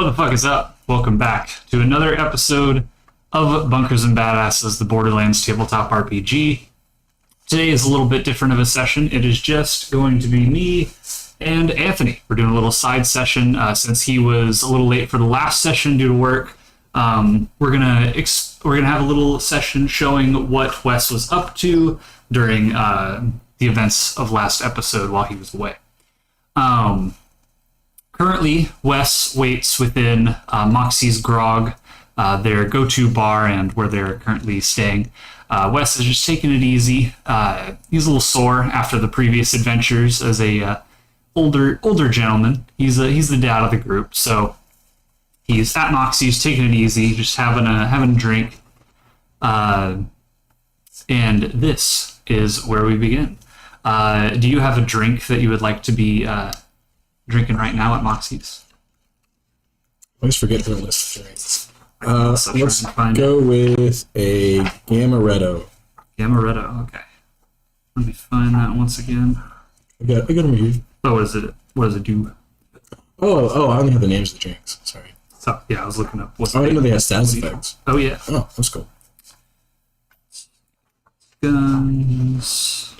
What the fuck is up? Welcome back to another episode of Bunkers and Badasses, the Borderlands tabletop RPG. Today is a little bit different of a session. It is just going to be me and Anthony. We're doing a little side session since he was a little late for the last session due to work. We're gonna have a little session showing what Wes was up to during the events of last episode while he was away. Currently, Wes waits within Moxie's Grog, their go-to bar and where they're currently staying. Wes is just taking it easy. He's a little sore after the previous adventures as a older gentleman. He's the dad of the group, so he's at Moxie's taking it easy, just having a drink. And this is where we begin. Do you have a drink that you would like to be drinking right now at Moxie's? I always forget the list of drinks. Let's go with a Gamaretto. Gamaretto, okay. Let me find that once again. I got them here. Oh, what does it do? Oh, I only have the names of the drinks. Sorry. So, yeah, I was looking up. I didn't know they had status effects. Oh, yeah. Oh, that's cool. Guns.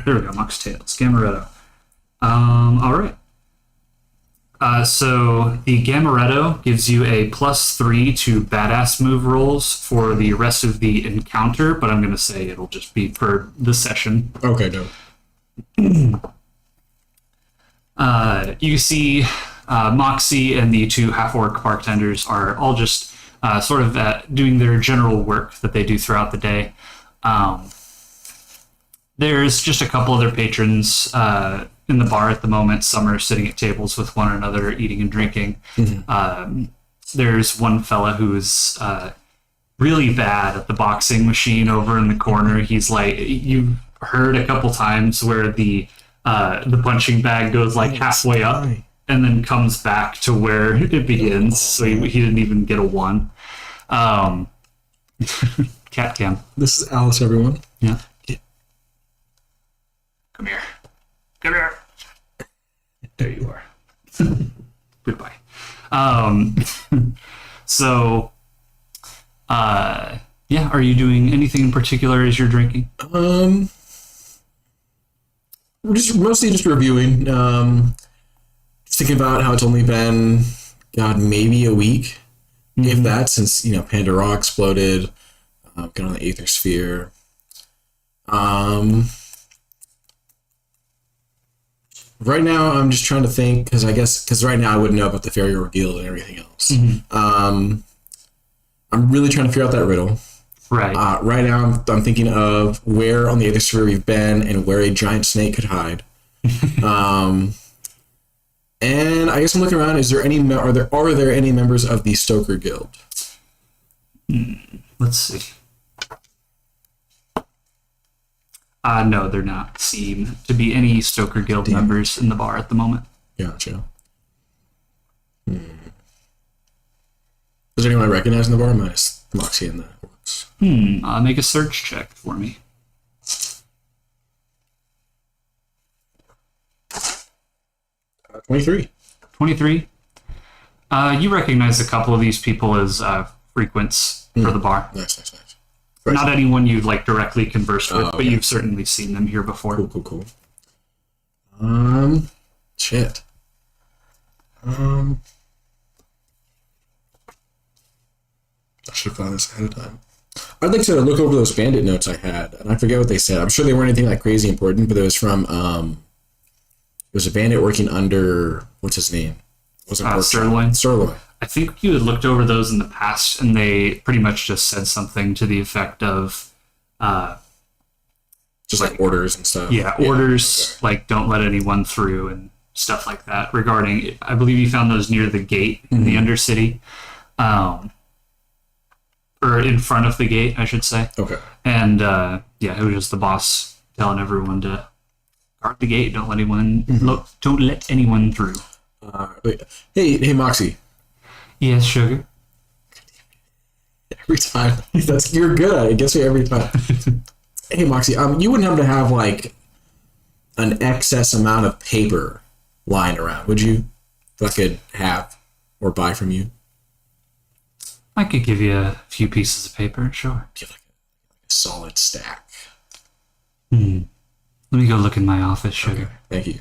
There we go, Moxtails, Gamaretto. All right. So the Gamaretto gives you a +3 to badass move rolls for the rest of the encounter, but I'm going to say it'll just be for the session. Okay, dope. You see Moxie and the two half-orc bartenders are all just sort of doing their general work that they do throughout the day. There's just a couple other patrons in the bar at the moment. Some are sitting at tables with one another, eating and drinking. Mm-hmm. There's one fella who's really bad at the boxing machine over in the corner. He's like, you've heard a couple times where the punching bag goes like halfway up and then comes back to where it begins. So he didn't even get a 1. Cat cam. This is Alice, everyone. Yeah. Come here. Come here. There you are. Goodbye. So, yeah, are you doing anything in particular as you're drinking? Mostly just reviewing. Just thinking about how it's only been, maybe a week, if that, since, Pandora exploded, got on the Aether Sphere. Right now, I'm just trying to think, because right now I wouldn't know about the Fairy Guild and everything else. Mm-hmm. I'm really trying to figure out that riddle. Right. Right now, I'm thinking of where on the Aether Sphere we've been and where a giant snake could hide. And I guess I'm looking around. Are there any members of the Stoker Guild? Let's see. No, they're not seen to be any Stoker Guild members in the bar at the moment. Gotcha. Does anyone I recognize in the bar? Minus Moxie and the orcs. Make a search check for me. 23. 23. You recognize a couple of these people as frequents for the bar. Nice. Not anyone you've directly conversed with, but you've certainly seen them here before. Cool. Shit. I should have found this ahead of time. I'd like to look over those bandit notes I had, and I forget what they said. I'm sure they weren't anything crazy important, but it was from it was a bandit working under, what's his name? Sirloin. Sirloin. I think you had looked over those in the past, and they pretty much just said something to the effect of... just orders and stuff. Yeah, orders, okay. Don't let anyone through and stuff like that regarding... I believe you found those near the gate in the Undercity. Or in front of the gate, I should say. Okay. And, it was just the boss telling everyone to guard the gate, don't let anyone through. Hey, Moxie. Yes, sugar. Every time. You're good at it. It gets me every time. Hey, Moxie, you wouldn't happen to have, an excess amount of paper lying around, would you? that I could have or buy from you? I could give you a few pieces of paper, sure. Do you have like a solid stack? Let me go look in my office, sugar. Okay, thank you.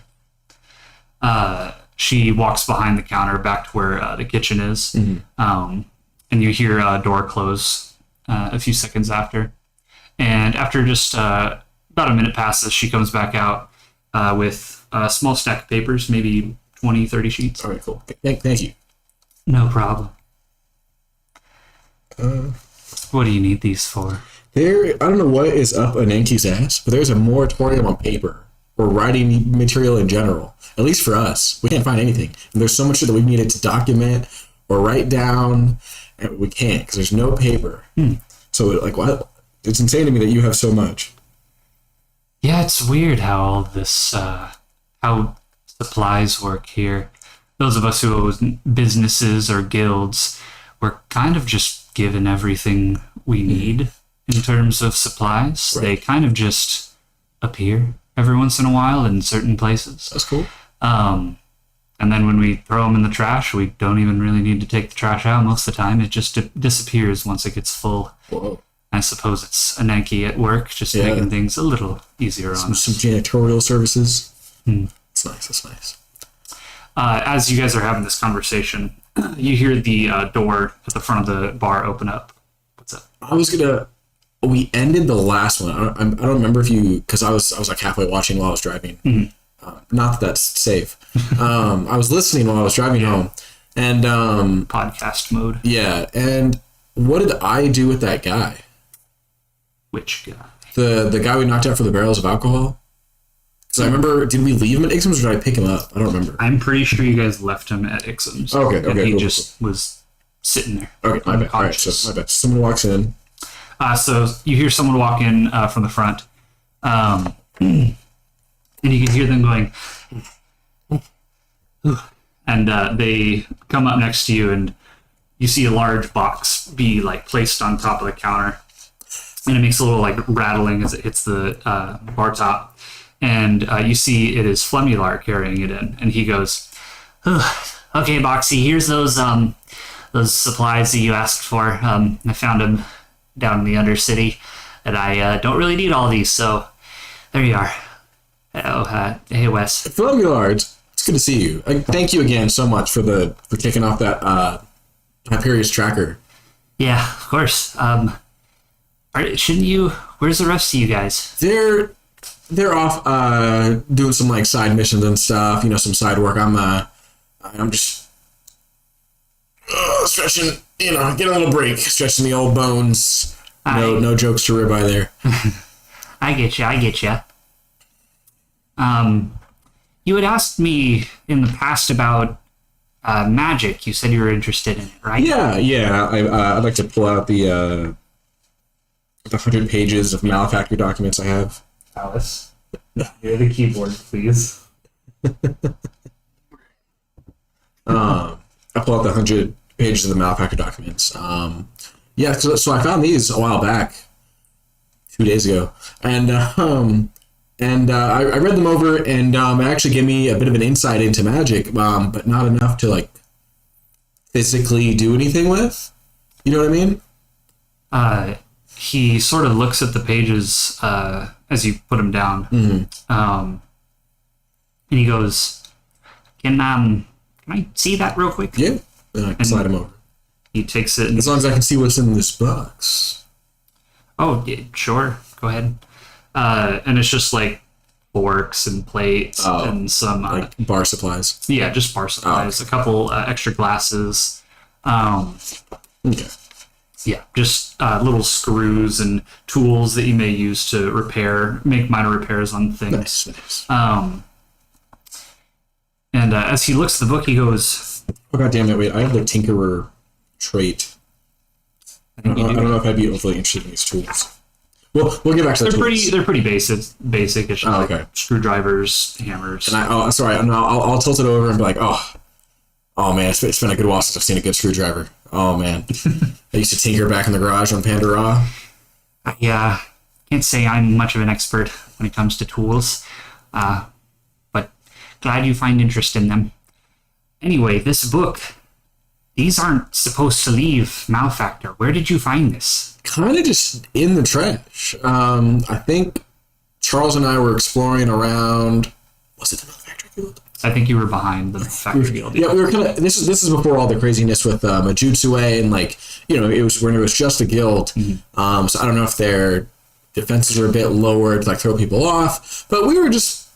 She walks behind the counter back to where the kitchen is, and you hear a door close a few seconds after. And after just about a minute passes, she comes back out with a small stack of papers, maybe 20, 30 sheets. All right, cool. Thank you. No problem. What do you need these for? I don't know what is up Ananke's ass, but there's a moratorium on paper or writing material in general. At least for us, we can't find anything. And there's so much that we needed to document or write down, and we can't because there's no paper. So, like, what? It's insane to me that you have so much. Yeah, it's weird how all this, how supplies work here. Those of us who own businesses or guilds, we're kind of just given everything we need in terms of supplies. Right. They kind of just appear every once in a while in certain places. That's cool. And then when we throw them in the trash, we don't even really need to take the trash out most of the time. It just disappears once it gets full. Whoa. I suppose it's Ananke at work, just making things a little easier on us. Some janitorial services. It's nice. That's nice. As you guys are having this conversation, you hear the door at the front of the bar open up. What's up? We ended the last one. I don't remember if you, because I was like halfway watching while I was driving. Not that that's safe. I was listening while I was driving home, and Podcast mode. yeah. And what did I do with that guy? Which guy? The guy we knocked out for the barrels of alcohol. So I remember, did we leave him at Ixom's or did I pick him up? I don't remember. I'm pretty sure you guys left him at Ixom's. Okay, and he cool, just was sitting there. Okay, my bad. All right, so my bad. Someone walks in. So you hear someone walk in from the front, and you can hear them going, and they come up next to you, and you see a large box be like placed on top of the counter, and it makes a little like rattling as it hits the bar top, and you see it is Flemular carrying it in, and he goes, "Okay, Boxy, here's those supplies that you asked for. I found them down in the Undercity, and I don't really need all these, so there you are." Hey Wes. Flemular, it's good to see you. Thank you again so much for taking off that Hyperius tracker. Yeah, of course. Shouldn't you? Where's the rest of you guys? They're off doing some like side missions and stuff. Some side work. I'm just stretching. Get a little break, stretching the old bones. No jokes to ribeye there. I get you. You had asked me in the past about magic. You said you were interested in it, right? Yeah. I'd like to pull out the 100 pages of malefactor documents I have. Alice, near the keyboard, please. I pull out the 100 pages of the malefactor documents. So I found these a while back, 2 days ago, and I read them over, and it actually gave me a bit of an insight into magic, but not enough to like physically do anything with. You know what I mean? He sort of looks at the pages as you put them down, and he goes, "Can I see that real quick?" Yeah. Then I can slide them over. He takes it. As long as I can see what's in this box. Oh, yeah, sure. Go ahead. And it's just like forks and plates and some like bar supplies. Yeah, just bar supplies. A couple extra glasses. Okay. Yeah, just little screws and tools that you may use to make minor repairs on things. Nice. And as he looks at the book, he goes, "Oh god damn it! Wait, I have the Tinkerer trait. I don't know if I'd be overly interested in these tools. We'll get back to the tools. They're pretty basic. It's just okay. like screwdrivers, hammers. And I'll tilt it over and be like, oh man, it's been a good while since I've seen a good screwdriver. Oh man, I used to tinker back in the garage on Pandora. Yeah, can't say I'm much of an expert when it comes to tools, but glad you find interest in them. Anyway, this book, these aren't supposed to leave Malfactor. Where did you find this? Kind of just in the trash. I think Charles and I were exploring around. Was it the Malfactor Guild? I think you were behind the Factor Guild. Yeah, we were kind of. This is before all the craziness with Majutsu and like it was when it was just a guild. Mm-hmm. So I don't know if their defenses were a bit lower to like throw people off, but we were just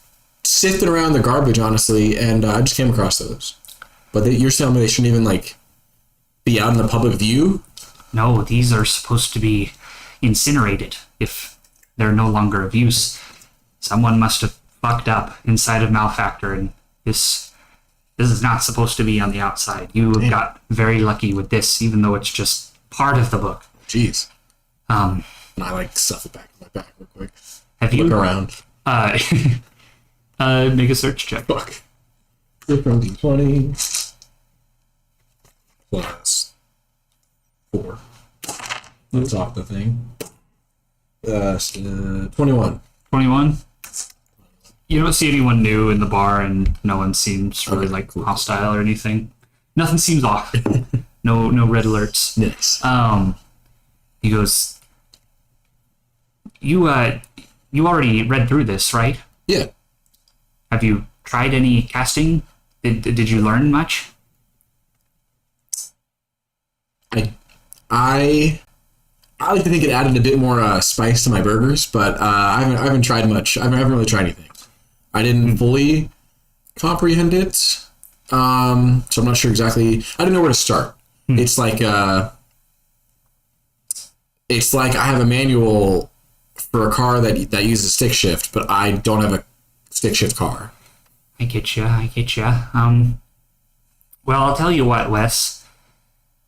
sifting around the garbage honestly, and I just came across those. But you're telling me they shouldn't even like be out in the public view? No, these are supposed to be incinerated if they're no longer of use. Someone must have fucked up inside of Malfactor, and this is not supposed to be on the outside. You got very lucky with this, even though it's just part of the book. Jeez. And I like stuff it back in my back real quick. Have you look around? Make a search check. Fuck. D20 plus 4. That's off the thing. 21. 21. You don't see anyone new in the bar, and no one seems really cool. hostile or anything. Nothing seems off. No red alerts. Nice. He goes, You already read through this, right? Yeah. Have you tried any casting? Did you learn much? I like to think it added a bit more spice to my burgers, but I haven't tried much. I haven't really tried anything. I didn't fully comprehend it, so I'm not sure exactly. I didn't know where to start. It's like I have a manual for a car that uses stick shift, but I don't have a stick shift car. I get ya. Well, I'll tell you what, Wes.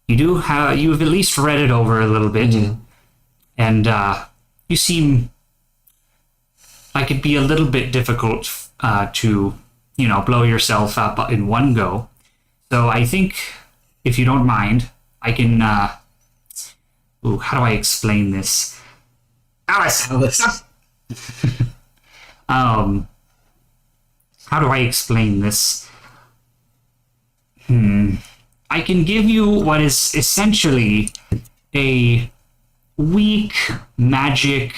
You've at least read it over a little bit, and you seem like it'd be a little bit difficult to, blow yourself up in one go. So I think, if you don't mind, I can. How do I explain this? Alice. How do I explain this? I can give you what is essentially a weak magic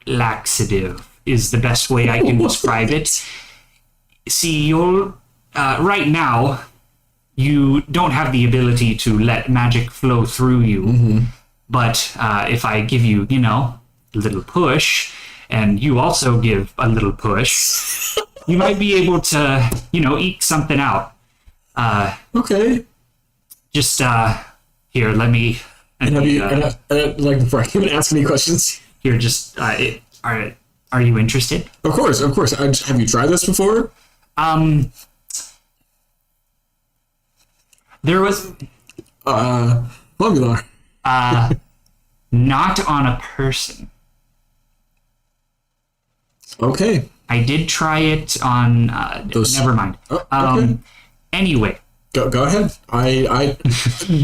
laxative is the best way I can describe it. See, you'll right now you don't have the ability to let magic flow through you, but if I give you, a little push, and you also give a little push, you might be able to, eke something out. Okay. Just here, let me. And have you like before I even ask any questions? Here, just are you interested? Of course. Have you tried this before? There was Lumbular. not on a person. Okay. I did try it on. Never mind. Okay. Anyway. Go ahead. I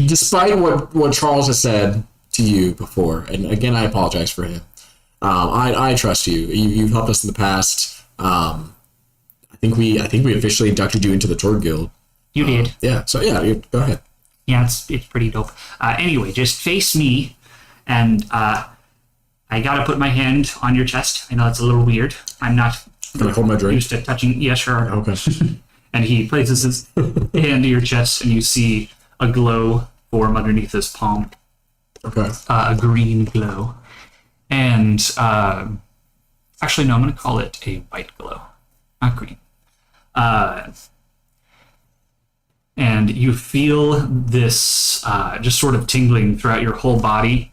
despite what Charles has said to you before, and again I apologize for him. I trust you. You've helped us in the past. I think we officially inducted you into the Tord Guild. You did. Yeah. So yeah, go ahead. Yeah, it's pretty dope. Anyway, just face me, and I gotta put my hand on your chest. I know that's a little weird. I'm not. Can I hold my drink? Used to touching. Yeah, sure. Okay. And he places his hand to your chest, and you see a glow form underneath his palm. Okay. A green glow. And actually, no, I'm going to call it a white glow, not green. And you feel this just sort of tingling throughout your whole body.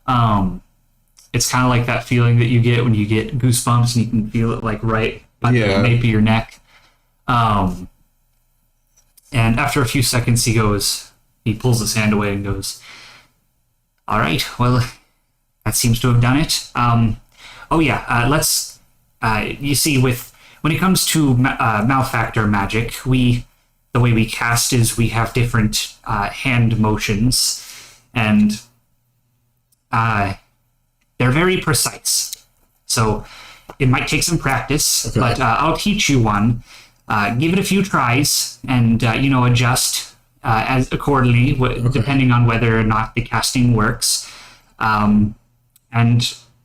It's kind of like that feeling that you get when you get goosebumps, and you can feel it like right on the nape of your neck. And after a few seconds, he pulls his hand away and goes, all right, well, that seems to have done it. Let's, you see, when it comes to Malfactor magic, the way we cast is we have different hand motions, and they're very precise. So it might take some practice, but I'll teach you one. give it a few tries and adjust as accordingly, depending on whether or not the casting works. And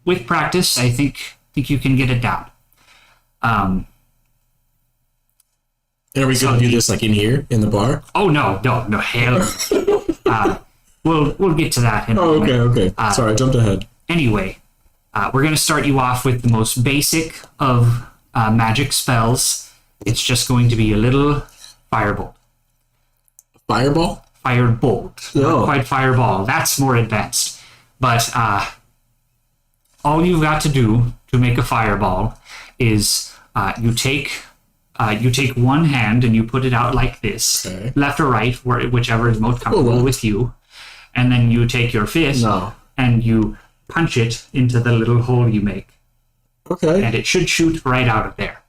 with practice, I think you can get it down. And are we going to do this like in here in the bar? Oh no, hell. We'll get to that in a moment. Okay. Sorry, I jumped ahead. Anyway, we're going to start you off with the most basic of magic spells. It's just going to be a little firebolt. Fireball? Firebolt. No. Not quite fireball. That's more advanced. But all you've got to do to make a fireball is you take one hand and you put it out like this, Okay. left or right, whichever is most comfortable with you. And then you take your fist and you punch it into the little hole you make. Okay. And it should shoot right out of there.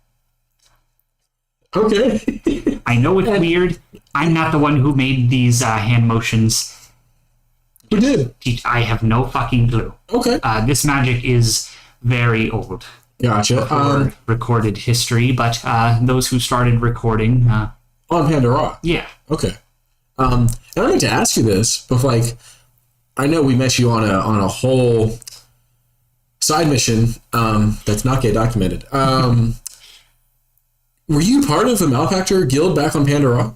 Okay. I know it's weird. I'm not the one who made these hand motions. Who did? I have no fucking clue. Okay. This magic is very old. Gotcha. For recorded history, but those who started recording... on Pandora. Yeah. Okay. And I wanted to ask you this, but like, I know we met you on a whole side mission that's not get documented. Were you part of the Malefactor Guild back on Pandora?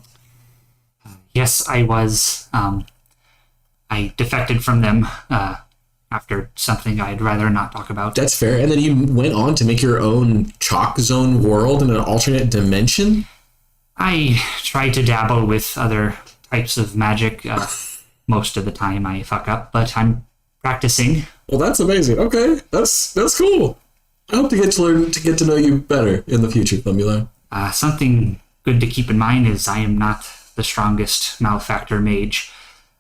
Yes, I was. I defected from them after something I'd rather not talk about. That's fair. And then you went on to make your own Chalk Zone world in an alternate dimension? I try to dabble with other types of magic. Most of the time I fuck up, but I'm practicing. Well, that's amazing. Okay, that's cool. I hope to get to know you better in the future, Thumula. Something good to keep in mind is I am not the strongest Malefactor mage.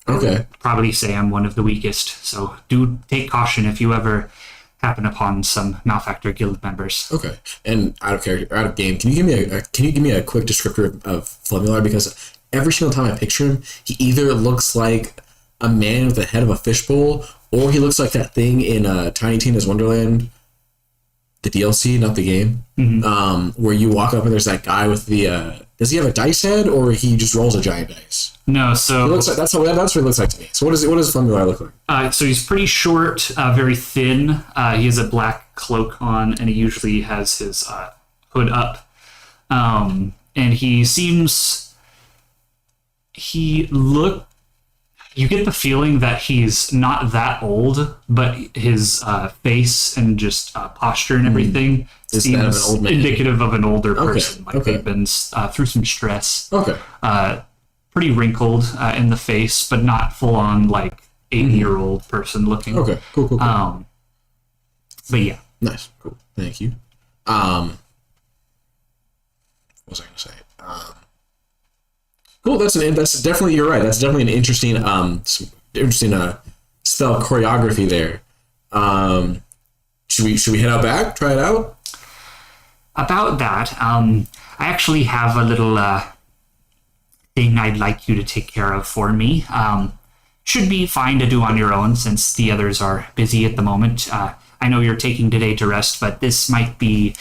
Okay. I'd probably say I'm one of the weakest, so do take caution if you ever happen upon some Malefactor Guild members. Okay. And out of character, out of game, can you give me a quick descriptor of Thumula? Because every single time I picture him, he either looks like a man with the head of a fishbowl, or he looks like that thing in Tiny Tina's Wonderland, the DLC, not the game, where you walk up and there's that guy with the. Does he have a dice head, or he just rolls a giant dice? No, so He looks like, that's what it looks like to me. So what does Thumula look like? So he's pretty short, very thin. He has a black cloak on, and he usually has his hood up. And you get the feeling that he's not that old, but his face and just posture and everything Is that of an seems old man? indicative of an older person. Like okay. they've been through some stress. Okay. Pretty wrinkled in the face, but not full on like 80-year-old person looking. Okay. Cool. But yeah. Nice. Cool. Thank you. What was I going to say? Cool. That's definitely, you're right. That's definitely an interesting spell choreography there. Should we head out back? Try it out? About that, I actually have a little thing I'd like you to take care of for me. Should be fine to do on your own since the others are busy at the moment. I know you're taking today to rest, but this might be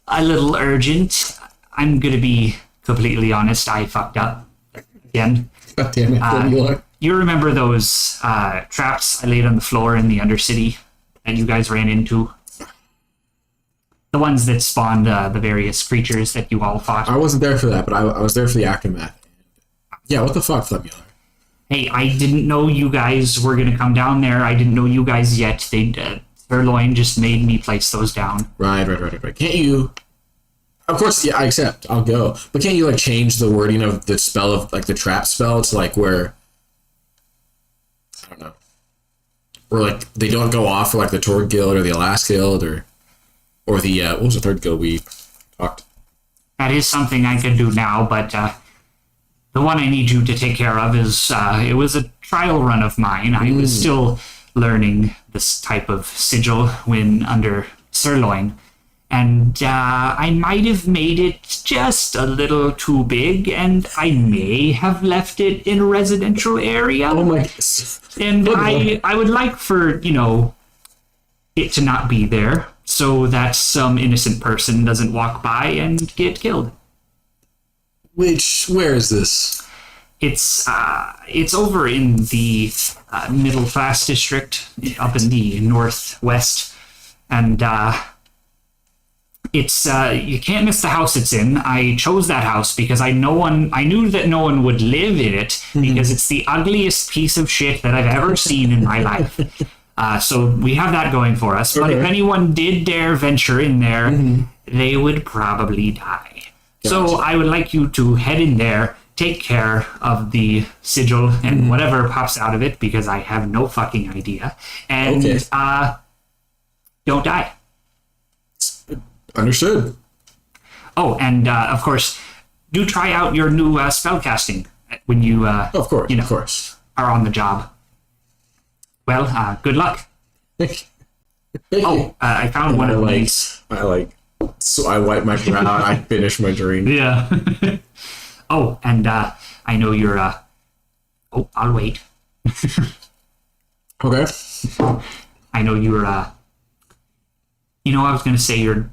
a little urgent. I'm going to be completely honest. I fucked up again. God damn it. You remember those traps I laid on the floor in the Undercity that you guys ran into? The ones that spawned the various creatures that you all fought? I wasn't there for that, but I was there for the aftermath. Yeah, what the fuck, Thumula? Hey, I didn't know you guys were going to come down there. I didn't know you guys yet. Sirloin just made me place those down. Right. Can't you... Of course, yeah, I accept. I'll go. But can't you, like, change the wording of the spell of, like, the trap spell to, like, where... I don't know. Where, like, they don't go off for, like, the Torg Guild or the Alas Guild or the... what was the third guild we talked? That is something I could do now, but the one I need you to take care of is... it was a trial run of mine. I was still learning this type of sigil when under Sirloin. And I might have made it just a little too big, and I may have left it in a residential area. Oh my... And I would like for, it to not be there, so that some innocent person doesn't walk by and get killed. Where is this? It's over in the middle class district up in the northwest, and it's you can't miss the house it's in. I chose that house because I knew that no one would live in it because it's the ugliest piece of shit that I've ever seen in my life. So we have that going for us. But if anyone did dare venture in there, they would probably die. Gotcha. So I would like you to head in there, take care of the sigil and whatever pops out of it, because I have no fucking idea. And don't die. Understood. Oh, and of course, do try out your new spellcasting when you, of course, of course, are on the job. Well, good luck. Thank you. I found one of these. So I wipe my brow. I finish my drink. Yeah. Oh, and I know you're. I'll wait. Okay. I know you're. I was going to say you're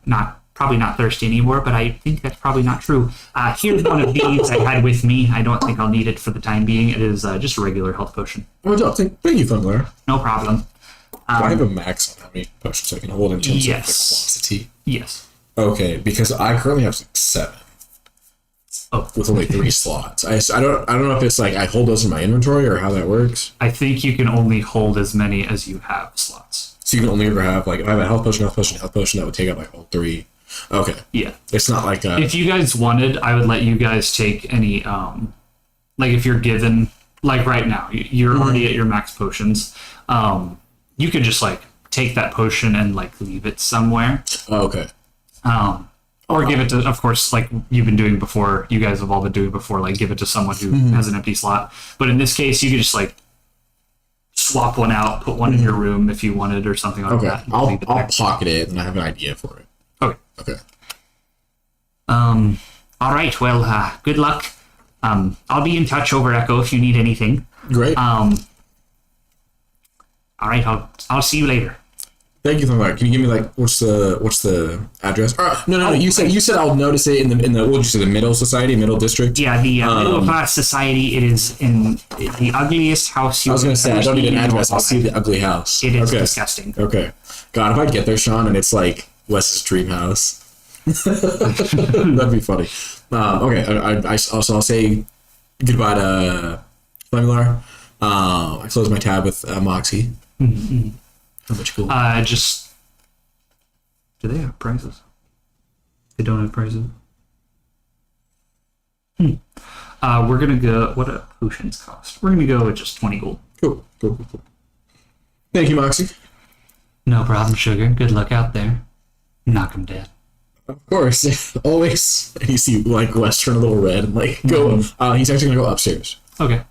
probably not thirsty anymore, but I think that's probably not true. Here's one of these I had with me. I don't think I'll need it for the time being. It is just a regular health potion. Oh, thank you, Thungler. No problem. Do I have a max on how many potions I can hold in terms of quantity? Yes. Okay, because I currently have 7. Oh. With only 3 slots. I don't know if it's like I hold those in my inventory or how that works. I think you can only hold as many as you have slots. So you can only ever have if I have a health potion, that would take up like all 3. Okay. Yeah. It's not like if you guys wanted, I would let you guys take any if you're given right now, you're already at your max potions. You could just take that potion and leave it somewhere. Oh, okay. Or give it to, of course, you've been doing before, you guys have all been doing before, give it to someone who has an empty slot. But in this case, you could just swap one out, put one in your room if you wanted or something like that. I'll pocket it and I have an idea for it. Okay. All right. Well, good luck. I'll be in touch over Echo if you need anything. Great. All right. I'll see you later. Thank you so much. Can you give me what's the address? No. You said I'll notice it in the what did you say, the middle district? Yeah, the middle class society. It is in the ugliest house you. I was going to say I don't need an address. I'll see the ugly house. It is disgusting. Okay. God, if I get there, Sean, and it's Wes's dream house, that'd be funny. Okay. I'll say goodbye to Flamular. I close my tab with Moxie. Mm-hmm. How much cool? Do they have prices? They don't have prices. We're gonna go. What do potions cost? We're gonna go with just 20 gold. Cool. Thank you, Moxie. No problem, sugar. Good luck out there. Knock 'em dead. Of course, always. And you see Wes turn a little red and go. He's actually gonna go upstairs. Okay.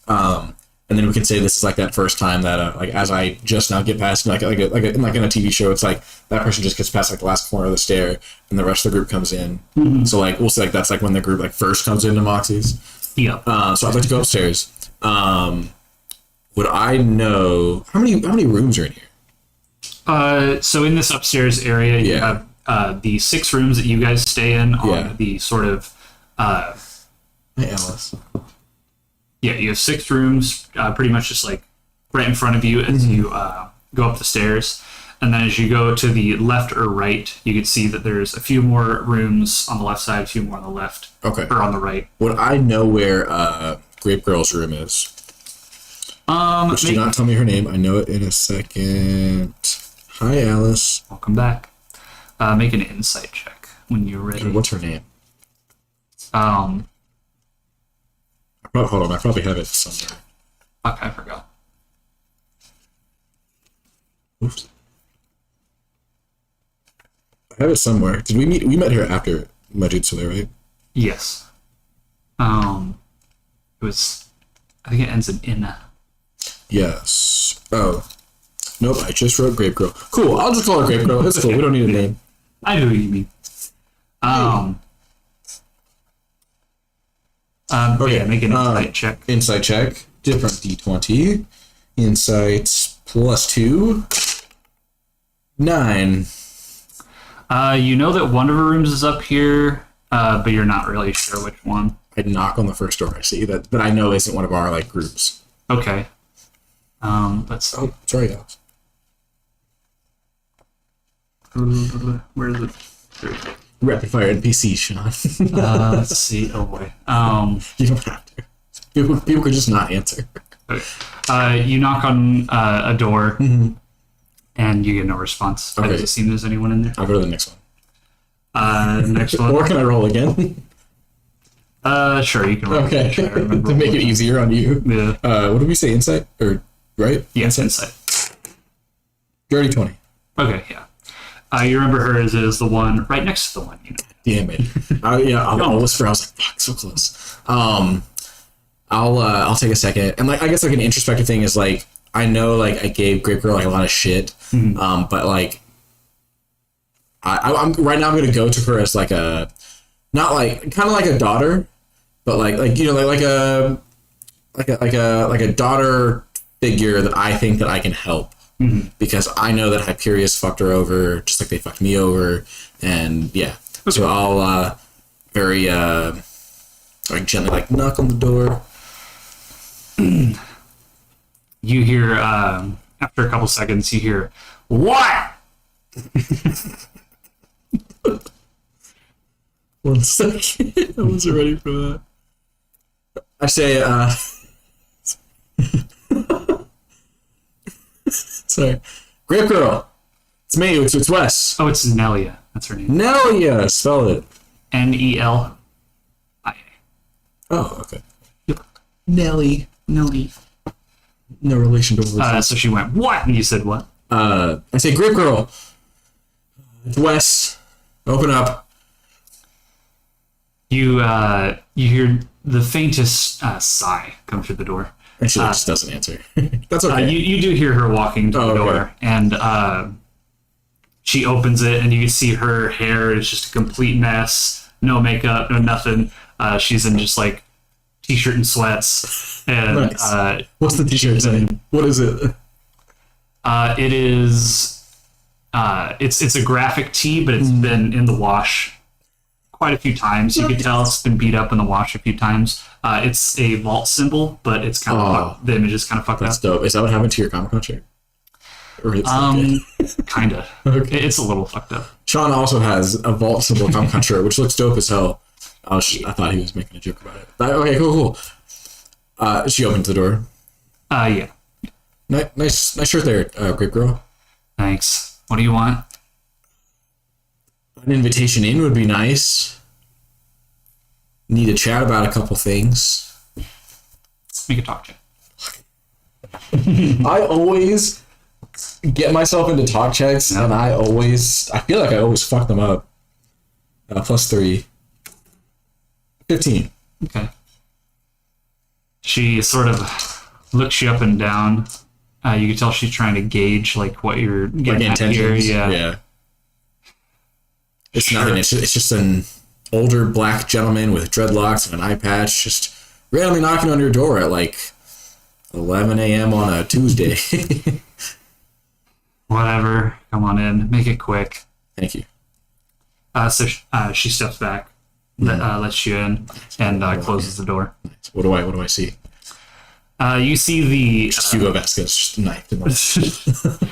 And then we can say this is that first time that as I just now get past in a TV show, it's that person just gets past the last corner of the stair and the rest of the group comes in. Mm-hmm. So we'll say that's when the group first comes into Moxie's. Yeah. So I'd like to go upstairs. Would I know how many rooms are in here? So in this upstairs area, you have the 6 rooms that you guys stay in on the sort of. Hey, Alice. Yeah, you have 6 rooms, pretty much just right in front of you as you go up the stairs. And then as you go to the left or right, you can see that there's a few more rooms on the left side, a few more on the left. Okay. Or on the right. Would I know where Grape Girl's room is? Which do not tell me her name. I know it in a second. Hi, Alice. Welcome back. Make an insight check when you're ready. What's her name? Hold on, I probably have it somewhere. Fuck, I forgot. Oops. I have it somewhere. Did we meet? We met here after Majutsu, right? Yes. It was. I think it ends in Ina. Yes. Oh. Nope, I just wrote Grape Girl. Cool, I'll just call her Grape Girl. That's cool. We don't need a name. I know what you mean. Okay, yeah, make an insight check. Insight check. Different D20. Insight +2. 9. You know that one of her rooms is up here. but you're not really sure which one. I knock on the first door I see that I know isn't one of our like groups. Okay. Let's see. Oh, sorry, Alex. Where is it? There we go. Rapid fire NPC, Sean. Let's see. Oh boy. You don't have to. People could just not answer. Okay. You knock on a door, and you get no response. Okay. Does it seem there's anyone in there? I'll go to the next one. Next one. Or can I roll again? Sure, you can roll. Okay. Sure, I remember To make it rolling. easier on you. Yeah. What did we say? Insight? Or, right? Yeah, insight. Dirty 20. Okay, yeah. You remember her as the one right next to the one, you know. Damn it. I'll whisper. I was like, fuck, so close. I'll take a second. And like, I guess like an introspective thing is like, I know like I gave Grape Girl like a lot of shit. But like, I'm right now I'm going to go to her as like a, not like, kind of like a daughter, but like, you know, like a daughter figure that I think that I can help. Because I know that Hyperius fucked her over, just like they fucked me over, and yeah. Okay. So I'll very like gently like knock on the door. You hear after a couple seconds, you hear what? 1 second, I wasn't ready for that. I say, sorry, Grape Girl. It's me. It's Wes. Oh, it's Nelia. That's her name. Nelia. Spell it. Nelia. Oh, okay. Yep. Nelly. Nelly. No relation to Wes. So she went, what? And you said what? I say, Grape Girl. It's Wes. Open up. You hear the faintest sigh come through the door. And she just doesn't answer. That's okay. You do hear her walking to the door, and she opens it, and you can see her hair is just a complete mess. No makeup, no nothing. She's in just like t-shirt and sweats. And nice. What's the t-shirt saying? What is it? It is. It's a graphic tee, but it's been in the wash quite a few times. You can tell it's been beat up in the wash a few times. It's a vault symbol, but it's kind of the image is kind of fucked That's up. dope. Is that what happened to your Comic-Con shirt? Or it's Kind of. Okay. It's a little fucked up. Sean also has a vault symbol Comic-Con shirt, which looks dope as hell. I thought he was making a joke about it. But, okay, cool. She opens the door. Yeah. Nice shirt there, Grape Girl. Thanks. What do you want? An invitation in would be nice. Need to chat about a couple things. Make a talk check. I always get myself into talk checks, and I feel like I always fuck them up. +3. 15. Okay. She sort of looks you up and down. You can tell she's trying to gauge like what you're getting at here. Yeah. It's nothing. It's just an older black gentleman with dreadlocks and an eye patch, just randomly knocking on your door at like 11 a.m. on a Tuesday. Whatever. Come on in. Make it quick. Thank you. So she steps back, lets you in, and closes the door. What do I see? You see the Just Hugo Vasquez, just knifed in the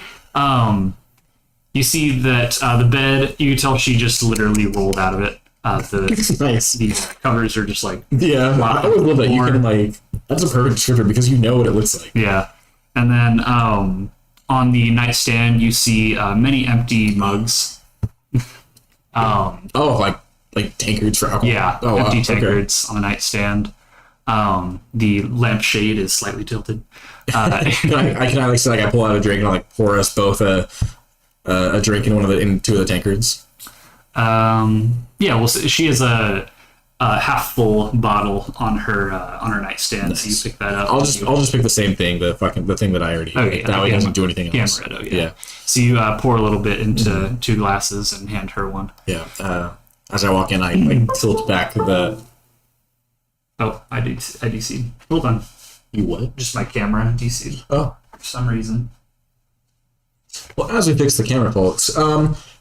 you see that the bed. You can tell she just literally rolled out of it. Nice. The covers are just like yeah. I always love that you can like. That's a perfect descriptor because you know what it looks like. yeah. And then on the nightstand you see many empty mugs. Like tankards for alcohol. Yeah, oh, empty wow. tankards on the nightstand. The lampshade is slightly tilted. Can I like say like I pull out a drink and I like pour us both a drink in two of the tankards? Yeah, well, she has a half full bottle on her nightstand, Nice. so you pick that up. I'll just pick the same thing, the thing that I already. Okay, that way it doesn't do anything else. Amaretto, yeah. So you pour a little bit into 2 glasses and hand her one. Yeah. As I walk in, I like tilt back the. Oh, I DC'd. Hold on. You what? Just my camera DC'd Oh. for some reason. Well, as we fix the camera, folks,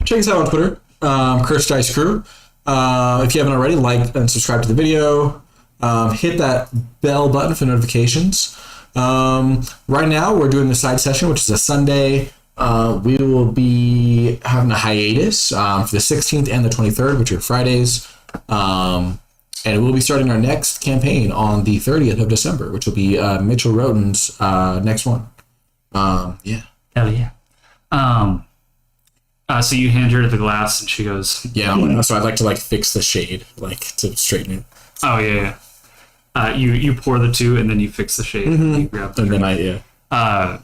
check us out on Twitter, Cursed Dice Crew. If you haven't already, like and subscribe to the video. Hit that bell button for notifications. Right now, we're doing the side session, which is a Sunday. We will be having a hiatus for the 16th and the 23rd, which are Fridays. And we'll be starting our next campaign on the 30th of December, which will be Mitchell Roden's next one. Yeah. Hell yeah. So you hand her the glass, and she goes, Yeah, so I'd like to like fix the shade, like to straighten it. "Oh yeah, yeah." You pour the two, and then you fix the shade. And you grab the And drink. then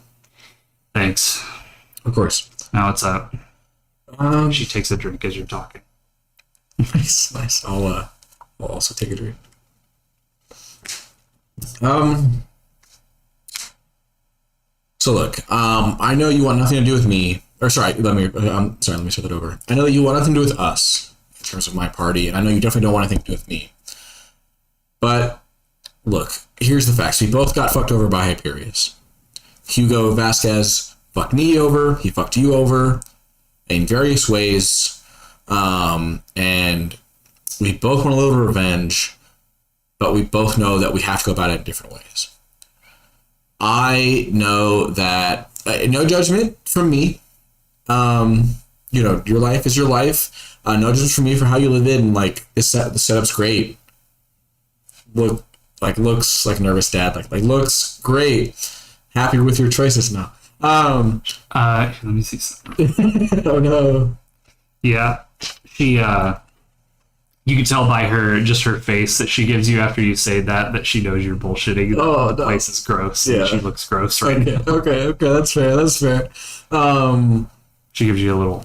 Thanks. of course. Now what's up? She takes a drink as you're talking. Nice. I'll also take a drink. So look, I know you want nothing to do with me. Or sorry, let me start that over. I know that you want nothing to do with us in terms of my party, and I know you definitely don't want anything to do with me. But look, here's the facts. We both got fucked over by Hyperius. Hugo Vasquez fucked me over. He fucked you over in various ways. And we both want a little revenge, but we both know that we have to go about it in different ways. I know that no judgment from me. Your life is your life. No judgment from me for how you live it, and like the setup's great. Looks like nervous dad. Like looks great. Happy with your choices now. Let me see something. Oh no. Yeah, she. You can tell by her face that she gives you after you say that she knows you're bullshitting. Oh, the no. place is gross. Yeah. And she looks gross right now. Okay, that's fair. She gives you a little.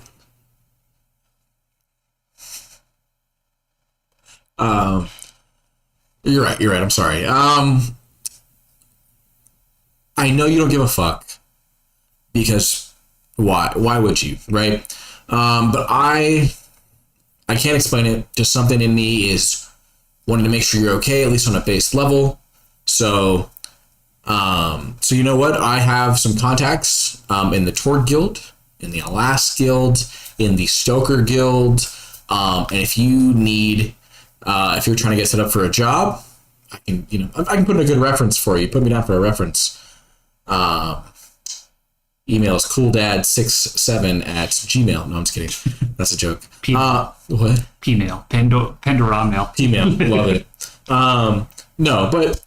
You're right. I'm sorry. I know you don't give a fuck because why? Why would you, right? But I can't explain it. Just something in me is wanting to make sure you're okay, at least on a base level. So you know what? I have some contacts in the Tord Guild, in the Alas Guild, in the Stoker Guild, and if you need, if you're trying to get set up for a job, I can put in a good reference for you. Put me down for a reference. Email is cooldad67@gmail. No, I'm just kidding. That's a joke. What? P-mail. Pandora mail. Email. Love it. No, but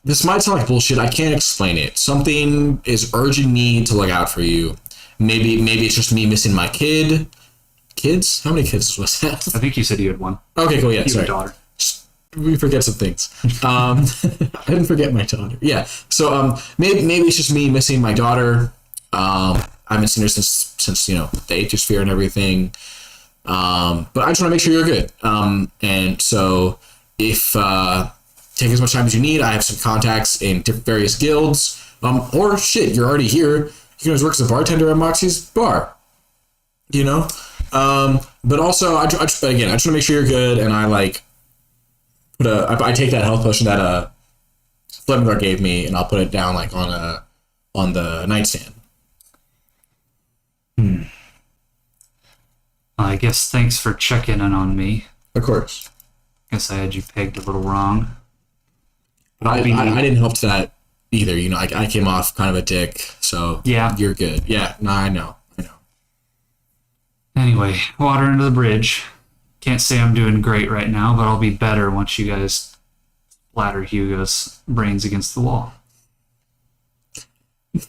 this might sound like bullshit. I can't explain it. Something is urging me to look out for you. Maybe it's just me missing my kid. Kids? How many kids was that? I think you said you had one. Okay, cool. Yeah, You sorry. have a daughter. We forget some things. I didn't forget my daughter. Yeah. So maybe it's just me missing my daughter. I haven't seen her since the Aegis Sphere and everything. But I just want to make sure you're good. And so if take as much time as you need, I have some contacts in various guilds. Or shit, you're already here. You can always work as a bartender at Moxie's bar. But also I just want to make sure you're good, and I I take that health potion that Flemgar gave me, and I'll put it down on the nightstand. I guess thanks for checking in on me. Of course. Guess I had you pegged a little wrong. I didn't help to that either. I came off kind of a dick, so Yeah. you're good. Yeah, no, I know. Anyway, water under the bridge. Can't say I'm doing great right now, but I'll be better once you guys splatter Hugo's brains against the wall. In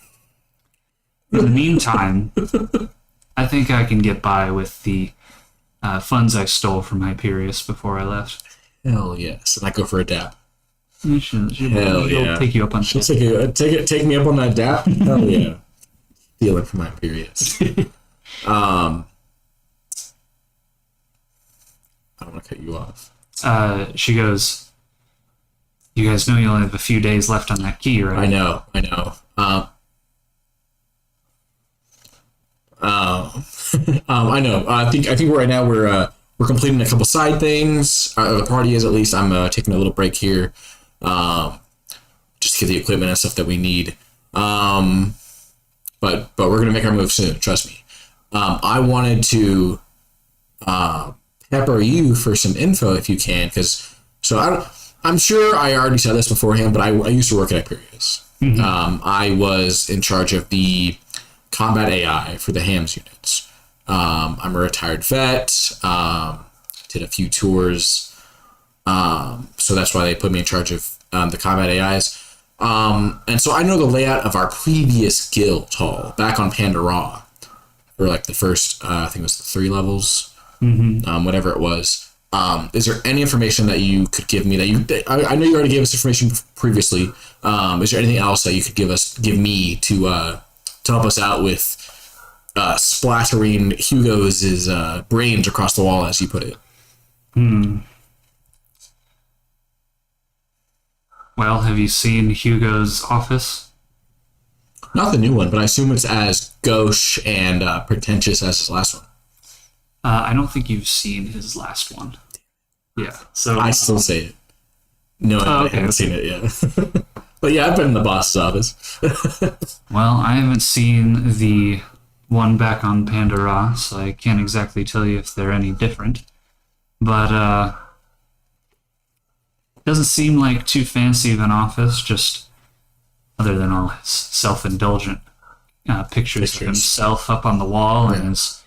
the meantime, I think I can get by with the funds I stole from Hyperius before I left. Hell yes, and I go for a dap. She'll Hell yeah. take you up on She'll that. take me up on that dap. Hell yeah, stealing from my periods. I don't want to cut you off. She goes, you guys know you only have a few days left on that key, right? I know. I know. I think right now we're completing a couple side things. The party is, at least. I'm taking a little break here, just to get the equipment and stuff that we need. But we're gonna make our move soon. Trust me. I wanted to pepper you for some info if you can, because I'm sure I already said this beforehand, but I used to work at Hyperius. I was in charge of the combat AI for the HAMS units. I'm a retired vet. Did a few tours, so that's why they put me in charge of the combat AIs. And so I know the layout of our previous guild hall back on Pandora, or like the first, I think it was the 3 levels, whatever it was. Is there any information that you could give me I know you already gave us information previously. Is there anything else that you could give me to help us out with splattering Hugo's brains across the wall, as you put it? Well, have you seen Hugo's office? Not the new one, but I assume it's as gauche and pretentious as his last one. I don't think you've seen his last one. Yeah, so I still say it. No, I haven't seen it yet. But yeah, I've been in the boss's office. Well, I haven't seen the one back on Pandora, so I can't exactly tell you if they're any different. But doesn't seem like too fancy of an office, just other than all his self-indulgent pictures of himself up on the wall and his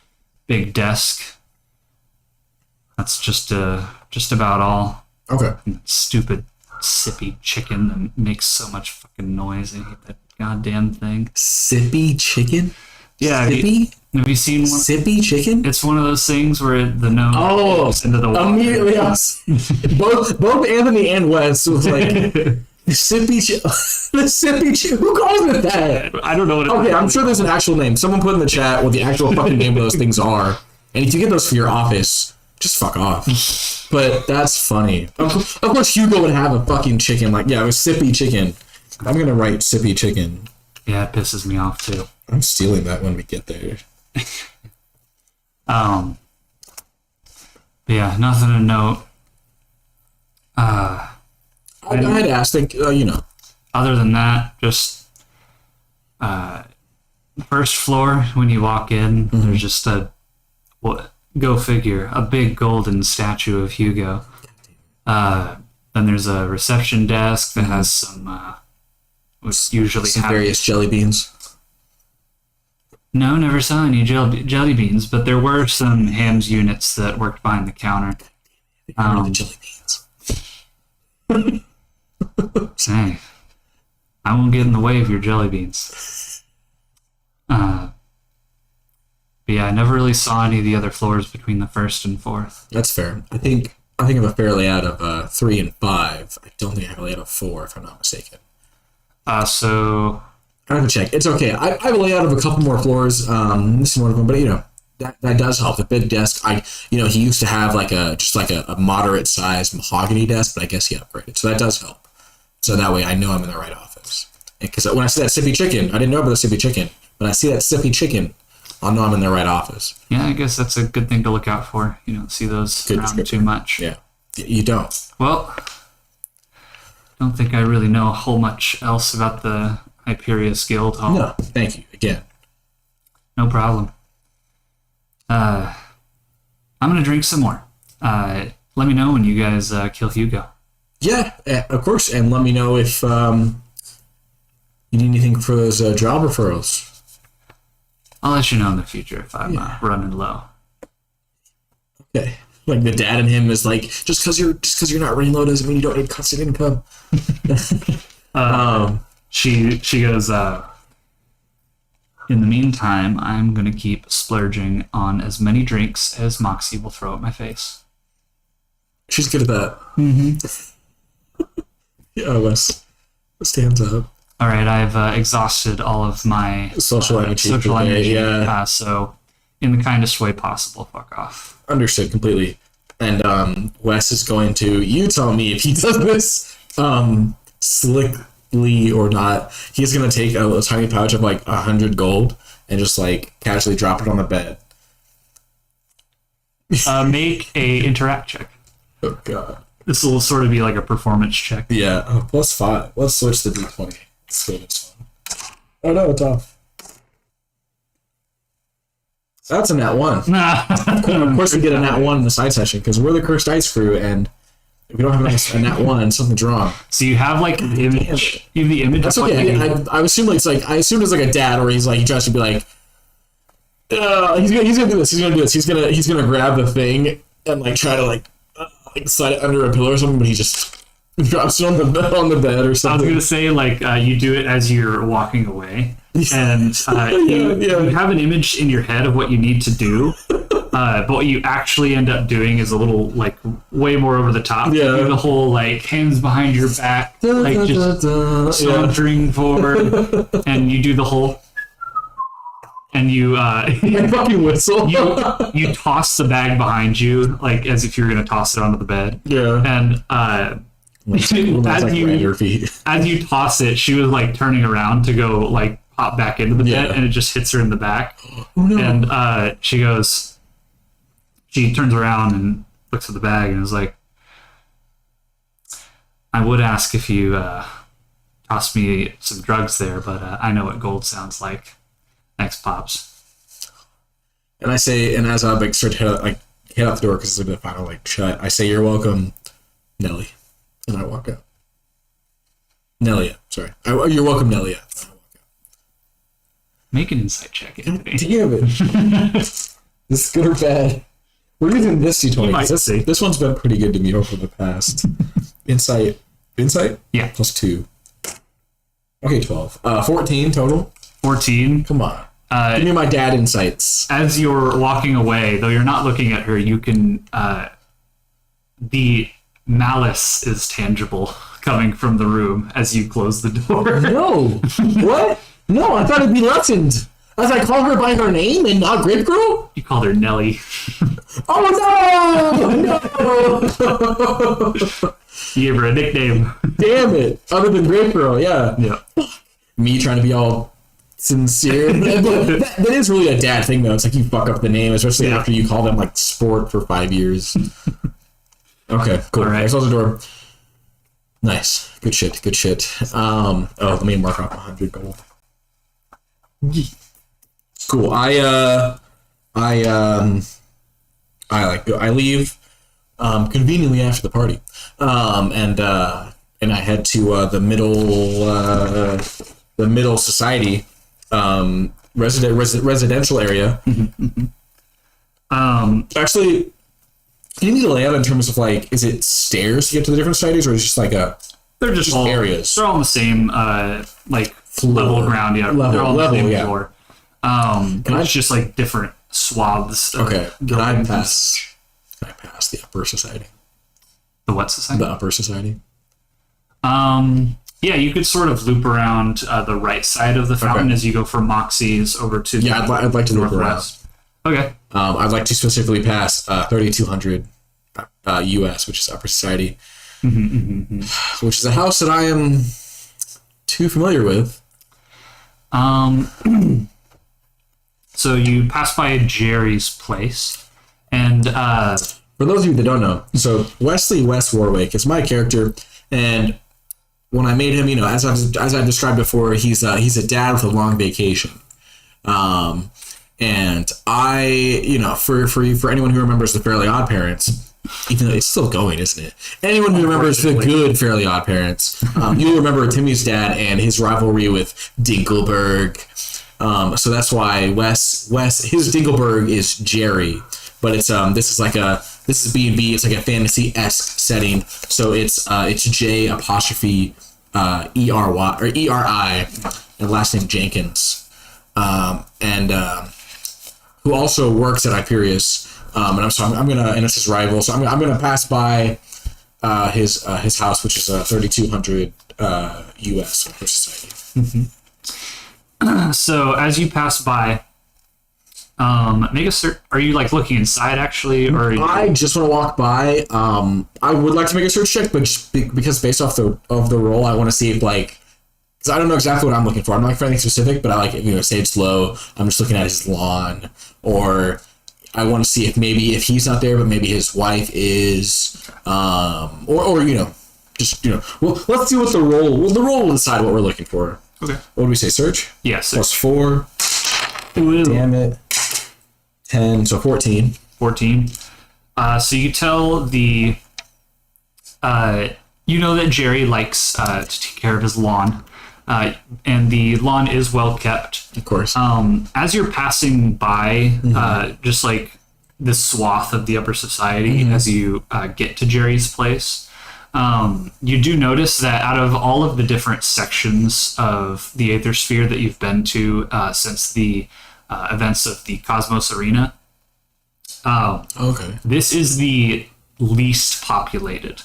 big desk. That's just about all. Okay. Stupid sippy chicken that makes so much fucking noise. I hate that goddamn thing. Sippy chicken? Yeah. Sippy? Have you seen one? Sippy chicken? It's one of those things where the nose goes into the water. Immediately. Both Anthony and Wes was like, sippy chicken. The sippy chicken. Who calls it that? I don't know what it is. Okay, I'm sure there's an actual name. Someone put in the chat what the actual fucking name of those things are. And if you get those for your office, just fuck off. But that's funny. Of course, Hugo would have a fucking chicken. Like, yeah, it was sippy chicken. I'm going to write sippy chicken. Yeah, it pisses me off too. I'm stealing that when we get there. But yeah, nothing to note. I'd ask, Other than that, just first floor when you walk in, there's just go figure, a big golden statue of Hugo. Then there's a reception desk that has some usually some various jelly beans. No, never saw any jelly beans, but there were some hams units that worked behind the counter. The jelly beans. Hey, I won't get in the way of your jelly beans. But yeah, I never really saw any of the other floors between the first and fourth. That's fair. I think I have a fair layout of 3 and 5. I don't think I have a layout of 4, if I'm not mistaken. So I have to check. It's okay. I have a layout of a couple more floors. This is one of them, but that does help. The big desk. He used to have a moderate sized mahogany desk, but I guess he upgraded, so that does help. So that way I know I'm in the right office. Because when I see that sippy chicken, I didn't know about the sippy chicken. When I see that sippy chicken, I'll know I'm in the right office. Yeah, I guess that's a good thing to look out for. You don't see those around too much. Yeah, you don't. Well, don't think I really know a whole much else about the Hyperius Guild Hall. No, thank you again. No problem. I'm gonna drink some more. Let me know when you guys kill Hugo. Yeah, of course, and let me know if you need anything for those job referrals. I'll let you know in the future if I'm running low. Okay. Like the dad in him is like, just because you're not running low doesn't mean you don't need constant income. She goes, in the meantime, I'm going to keep splurging on as many drinks as Moxie will throw at my face. She's good at that. Mm-hmm. Yeah, Wes stands up. All right, I've exhausted all of my social energy. Yeah. So, in the kindest way possible, fuck off. Understood completely. And Wes is going to, you tell me if he does this slickly or not. He's going to take a tiny pouch of 100 gold and just casually drop it on the bed. Make a interact check. Oh, God. This will sort of be like a performance check. Yeah, +5. Let's switch the D20. Let's go this one. Oh, no, it's off. That's a nat 1. Of course, we get a nat 1 in the side session because we're the cursed dice crew, and if we don't have a nat 1, something's wrong. So you have like an image. You have the image. That's of what okay. you I assume it's like a dad, or he's like he tries to be like, he's gonna do this. He's gonna do this. He's gonna grab the thing and like try to like slide it under a pillow or something, but he just drops it on the bed or something. I was gonna say like you do it as you're walking away, and you have an image in your head of what you need to do, but what you actually end up doing is a little like way more over the top. Yeah. You do the whole like hands behind your back, like just sauntering forward, and you do the whole. And you fucking whistle. you toss the bag behind you like as if you're gonna toss it onto the bed. Yeah. And as you toss it, she was like turning around to go like pop back into the bed, and it just hits her in the back. Oh no! And she turns around and looks at the bag and is like, "I would ask if you tossed me some drugs there, but I know what gold sounds like." Thanks, Pops. And I say, and as I like start to head out the door because it's the final like shut, I say, "You're welcome, Nelly," and I walk out. Nelia, sorry. You're welcome, Nelia. And I walk out. Make an insight check, Anthony. Damn it! This is good or bad? We're using this D20. This one's been pretty good to me over the past. Insight? Yeah. Plus 2. Okay, 12. 14 total. 14. Come on. Give me my dad insights. As you're walking away, though you're not looking at her, you can. The malice is tangible coming from the room as you close the door. No. What? No, I thought it'd be lessened. As I call her by her name and not Grape Girl? You called her Nelly. Oh no! No! You gave her a nickname. Damn it. Other than Grape Girl, yeah. Yeah. Me trying to be all sincere. that is really a dad thing, though. It's like you fuck up the name, especially after you call them like sport for 5 years. Okay, cool. All right. I close the door. Nice. Good shit. Let me mark off 100 gold. Cool. I leave conveniently after the party, and I head to the middle society residential area. Actually, can you need a layout in terms of like, is it stairs to get to the different societies, or is it just like they're just all areas? They're all on the same like level ground. Yeah, they're all on the same floor. It's just like different swaths. Okay. Can I pass the upper society? The what society? The upper society. Yeah, you could sort of loop around the right side of the fountain as you go from Moxie's over to the I'd like to loop northwest. Okay. I'd like to specifically pass 3,200 US, which is upper society, which is a house that I am too familiar with. So you pass by Jerry's place, and for those of you that don't know, so Wesley West Warwick is my character, and when I made him, as I described before, he's a dad with a long vacation, and I, for anyone who remembers the Fairly Odd Parents, even though it's still going, isn't it? Anyone who remembers the good Fairly Odd Parents, you'll remember Timmy's dad and his rivalry with Dinkelberg. So that's why his Dinkelberg is Jerry, but it's this is B&B. It's like a fantasy-esque setting. So it's J apostrophe ERY or ERI, and last name Jenkins, and who also works at Hyperius. And I'm gonna, and it's his rival. So I'm gonna pass by his house, which is 3,200 US per society. So as you pass by, make a search. Are you like looking inside actually, or I just want to walk by? I would like to make a search check, but just because based off the roll, I want to see if because I don't know exactly what I'm looking for. I'm not looking for anything specific, but I like say it's low. I'm just looking at his lawn, or I want to see if he's not there, but maybe his wife is, or just well, let's see what the roll. Well, the roll will decide what we're looking for. Okay. What do we say? Search? Yes. Plus 4. Ooh. Damn it. 10, so 14. 14. So you tell the, you know that Jerry likes to take care of his lawn, and the lawn is well kept. Of course. As you're passing by, just like this swath of the upper society, as you get to Jerry's place, you do notice that out of all of the different sections of the Aether Sphere that you've been to since the events of the Cosmos Arena, Okay. this is the least populated.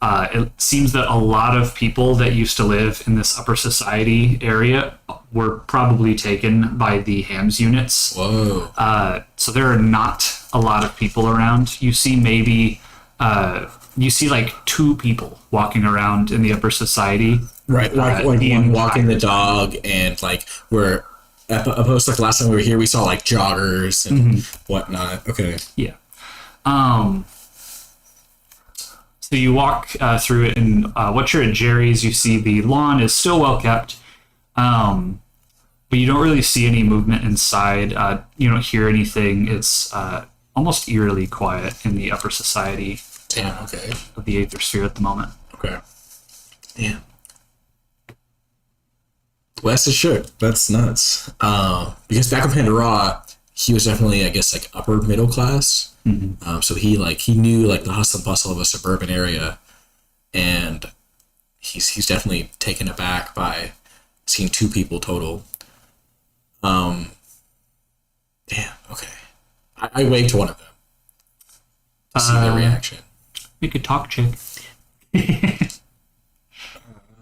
It seems that a lot of people that used to live in this upper society area were probably taken by the hams units. Whoa. So there are not a lot of people around. You see maybe, you see like 2 people walking around in the upper society. Right, like one walking the dog, and like we're opposed to like last time we were here, we saw like joggers and whatnot. Okay. Yeah. So you walk through it, and once you're at Jerry's, you see the lawn is still well kept, but you don't really see any movement inside. You don't hear anything. It's almost eerily quiet in the upper society. Damn. Okay. Of the Aether Sphere at the moment. Okay. Damn. Wes is shook. That's nuts. Because back in Pandora, he was definitely, I guess, like upper middle class. So he knew like the hustle and bustle of a suburban area, and he's definitely taken aback by seeing 2 people total. Damn. Okay. I waved to one of them to see their reaction. Make a talk check.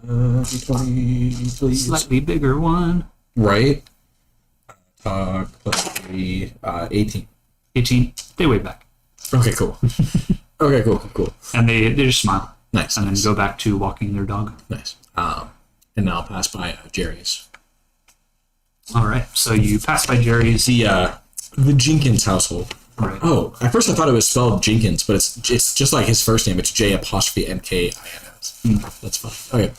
20, please. Slightly bigger one. Right. Talk plus 3, 18. 18. They wave back. Okay, cool. Okay, cool. And they just smile. Nice. And then go back to walking their dog. Nice. And now I'll pass by Jerry's. All right. So you pass by Jerry's. The Jenkins household. Right. Oh, at first I thought it was spelled Jenkins, but it's just like his first name. It's J'_NKINS. That's fine. Okay.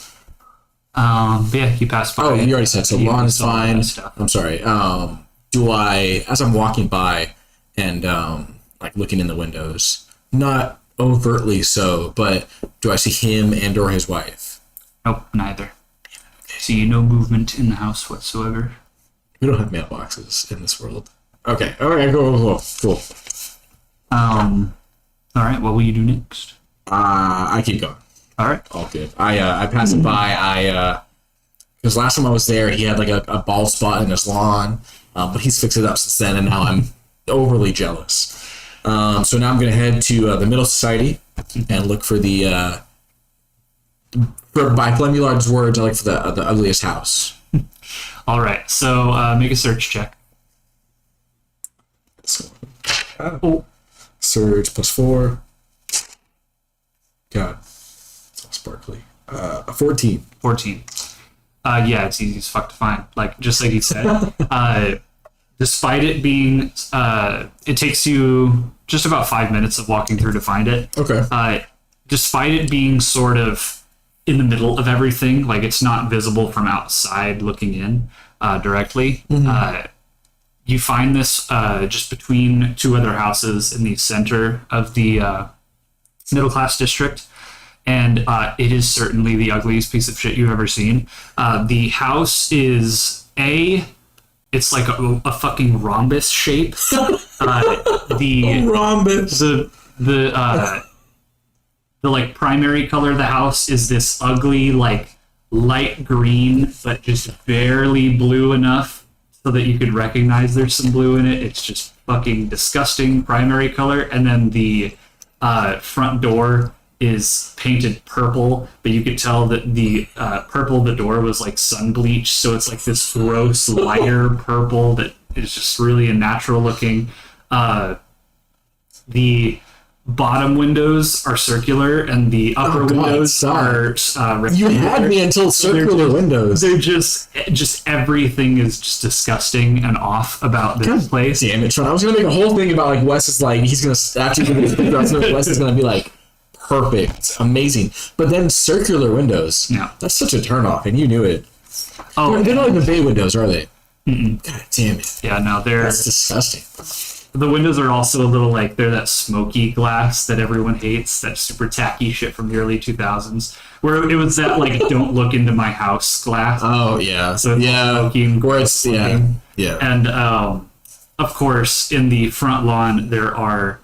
But yeah, you pass by. Oh, you already said so. Lawn is fine. Stuff. I'm sorry. Do I, as I'm walking by and like looking in the windows, not overtly so, but do I see him and or his wife? Nope, neither. See no movement in the house whatsoever. We don't have mailboxes in this world. Okay. Cool. All right. What will you do next? I keep going. All right. All good. I pass it by. Because last time I was there, he had like a bald spot in his lawn, but he's fixed it up since then, and now I'm overly jealous. So now I'm going to head to the Middle Society and look for the, by Flemulard's words, I like for the ugliest house. All right. So make a search check. Surge +4. God, it's all sparkly. 14. 14. Yeah, it's easy as fuck to find. Like, just like he said, despite it being, it takes you just about 5 minutes of walking through to find it. Okay. Despite it being sort of in the middle of everything, like it's not visible from outside looking in directly. You find this just between 2 other houses in the center of the middle class district. And it is certainly the ugliest piece of shit you've ever seen. The house is it's like a fucking rhombus shape. The rhombus. The like primary color of the house is this ugly like light green, but just barely blue enough so that you could recognize there's some blue in it. It's just fucking disgusting primary color. And then the front door is painted purple, but you could tell that the purple of the door was like sun bleached, so it's like this gross lighter purple that is just really unnatural looking. The bottom windows are circular, and the upper windows are rectangular. You had me until circular windows. They're just everything is just disgusting and off about this place. Damn it, Sean! I was gonna make a whole thing about like Wes is like he's gonna after Wes is gonna be like perfect, amazing, but then circular windows. Yeah, that's such a turnoff, and you knew it. Oh, they're not even bay windows, are they? Mm-mm. God damn it! Yeah, no, That's disgusting. The windows are also a little like they're that smoky glass that everyone hates, that super tacky shit from the early 2000s, where it was that like "don't look into my house" glass. Oh yeah, So it's smoking, where it's yeah. And of course, in the front lawn there are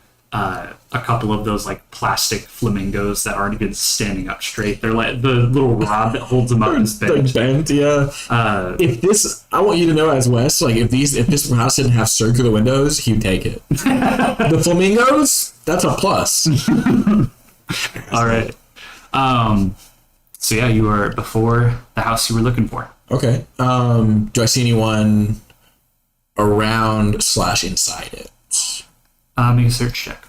a couple of those like plastic flamingos that aren't even standing up straight. They're like the little rod that holds them up is bent. Bent, yeah. If this, I want you to know as Wes, like if this house didn't have circular windows, he'd take it. The flamingos, that's a plus. All right. So yeah, you are before the house you were looking for. Okay. Do I see anyone around / inside it? Make a search check.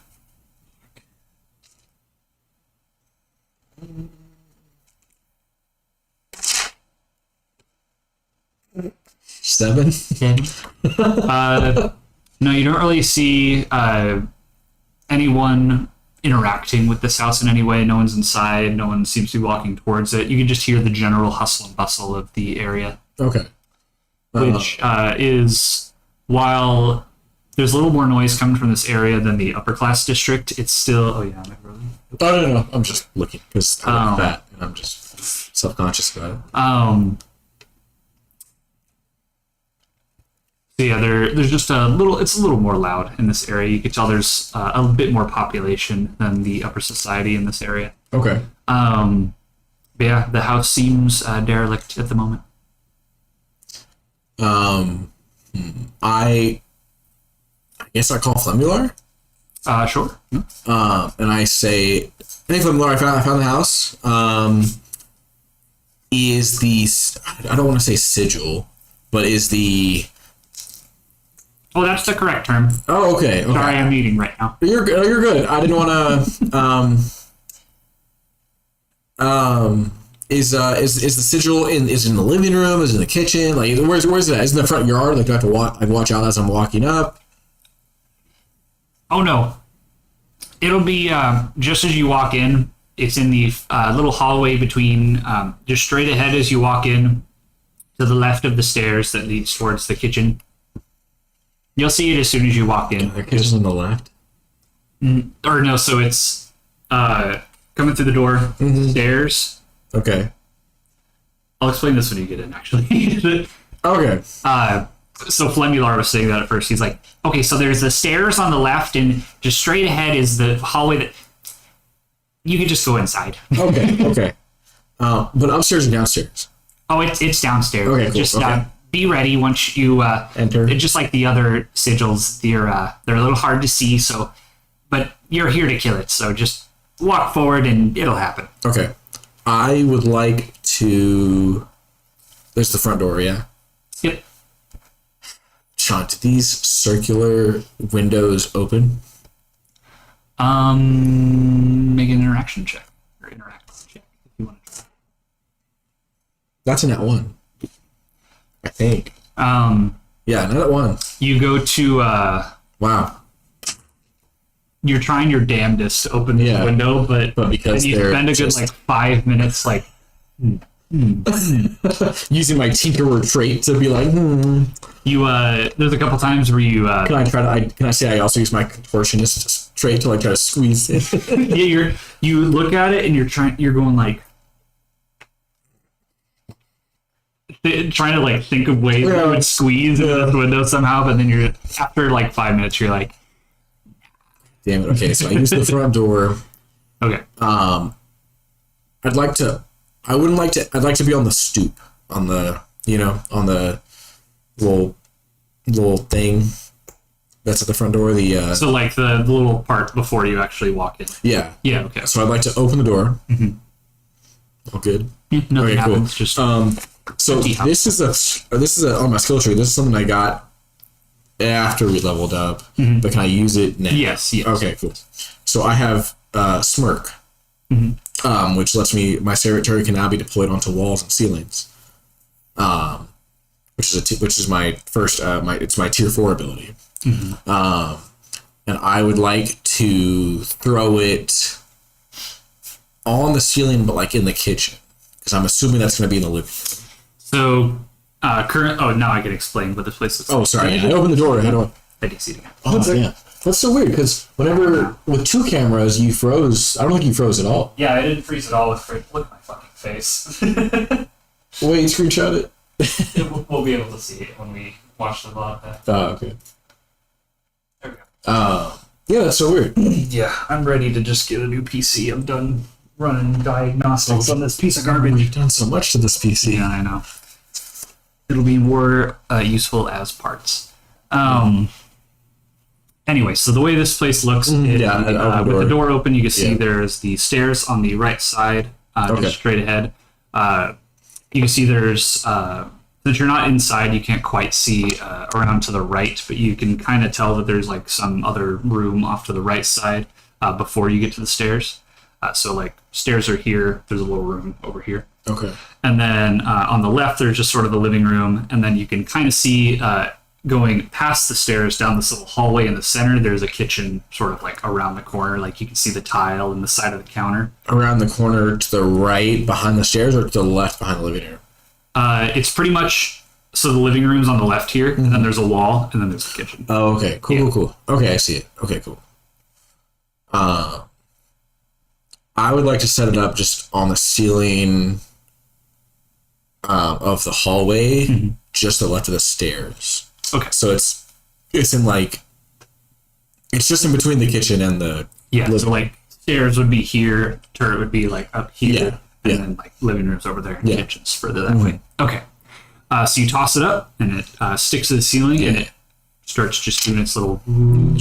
7. No, you don't really see anyone interacting with this house in any way. No one's inside. No one seems to be walking towards it. You can just hear the general hustle and bustle of the area. Okay. Which is, while there's a little more noise coming from this area than the upper class district, it's still... Oh, yeah. No. I'm just looking because I like that, and I'm just self-conscious about it. So yeah, there's just a little... It's a little more loud in this area. You can tell there's a bit more population than the upper society in this area. Okay. But yeah, the house seems derelict at the moment. I guess I call Flemular. Sure. And I say, hey Flemular, I found the house. Is the, I don't want to say sigil, but is the... Oh, that's the correct term. Oh, okay. Sorry, I'm eating right now. You're good. I didn't want to. Is the sigil is it in the living room? Is it in the kitchen? Like, where's it at? Is it in the front yard? Like, do I have to watch out as I'm walking up? Oh no, it'll be just as you walk in. It's in the little hallway between, just straight ahead as you walk in, to the left of the stairs that leads towards the kitchen. You'll see it as soon as you walk in. The kitchen's on the left. Or no, so it's coming through the door, stairs. Okay. I'll explain this when you get in, actually. Okay. So Flemular was saying that at first. He's like, okay, so there's the stairs on the left, and just straight ahead is the hallway that you can just go inside. Okay. But upstairs and downstairs. Oh, it's downstairs. Okay, cool. Just Okay. be ready once you enter. It's just like the other sigils, they're a little hard to see. So, but you're here to kill it. So just walk forward, and it'll happen. Okay. I would like to. There's the front door, yeah. Yep. Sean, do these circular windows open? Make an interaction check or interact check if you want to try. That's a nat 1. I think. Yeah, nat 1. You go to Wow. You're trying your damnedest to open the window, but because you they're spend a good like 5 minutes like using my tinkerer trait to be like, you there's a couple times where you Can I say I also use my contortionist trait to like try to squeeze it? yeah, you look at it and you're going like trying to like think of ways that you would squeeze into the window somehow, but then you're after like 5 minutes you're like, damn it. Okay, so I use the front door. Okay. I'd like to be on the stoop, on the little thing that's at the front door. So like the little part before you actually walk in. Yeah. Yeah. Okay. So I'd like to open the door. Mm-hmm. All good. Nothing happens. Cool. Just so this is a on my skill tree. This is something I got after we leveled up, but can I use it now? Yes. Okay, cool. So I have Smirk, which lets me, my territory can now be deployed onto walls and ceilings, which is my first, it's my tier 4 ability. And I would like to throw it on the ceiling, but like in the kitchen, because I'm assuming that's going to be in the living room. So now I can explain what this place is. Oh, sorry. I opened the door. How do I? I DC'd again. Oh, yeah. That's so weird, because whenever, with 2 cameras, you froze. I don't think you froze at all. Yeah, I didn't freeze at all with look at my fucking face. Wait, screenshot it. We'll be able to see it when we watch the VOD back. Oh, okay. There we go. Yeah, that's so weird. Yeah, I'm ready to just get a new PC. I'm done running diagnostics on this piece of garbage. We've done so much to this PC. Yeah, I know. It'll be more useful as parts. Anyway, so the way this place looks, with the door open, you can see there's the stairs on the right side, just straight ahead. You can see there's, since you're not inside, you can't quite see around to the right, but you can kind of tell that there's like some other room off to the right side before you get to the stairs. So like stairs are here, there's a little room over here. Okay. And then on the left, there's just sort of the living room, and then you can kind of see going past the stairs down this little hallway in the center, there's a kitchen sort of like around the corner. Like you can see the tile and the side of the counter. Around the corner to the right behind the stairs or to the left behind the living room? It's pretty much, so the living room's on the left here, and then there's a wall, and then there's the kitchen. Oh, okay. Cool. Okay, I see it. Okay, cool. I would like to set it up just on the ceiling of the hallway, just to the left of the stairs. Okay. So it's in like, it's just in between the kitchen and the so like stairs would be here, turret would be like up here, and Yeah. then like living room's over there, and kitchen's further that way. Okay. So you toss it up, and it sticks to the ceiling, and it starts just doing its little, and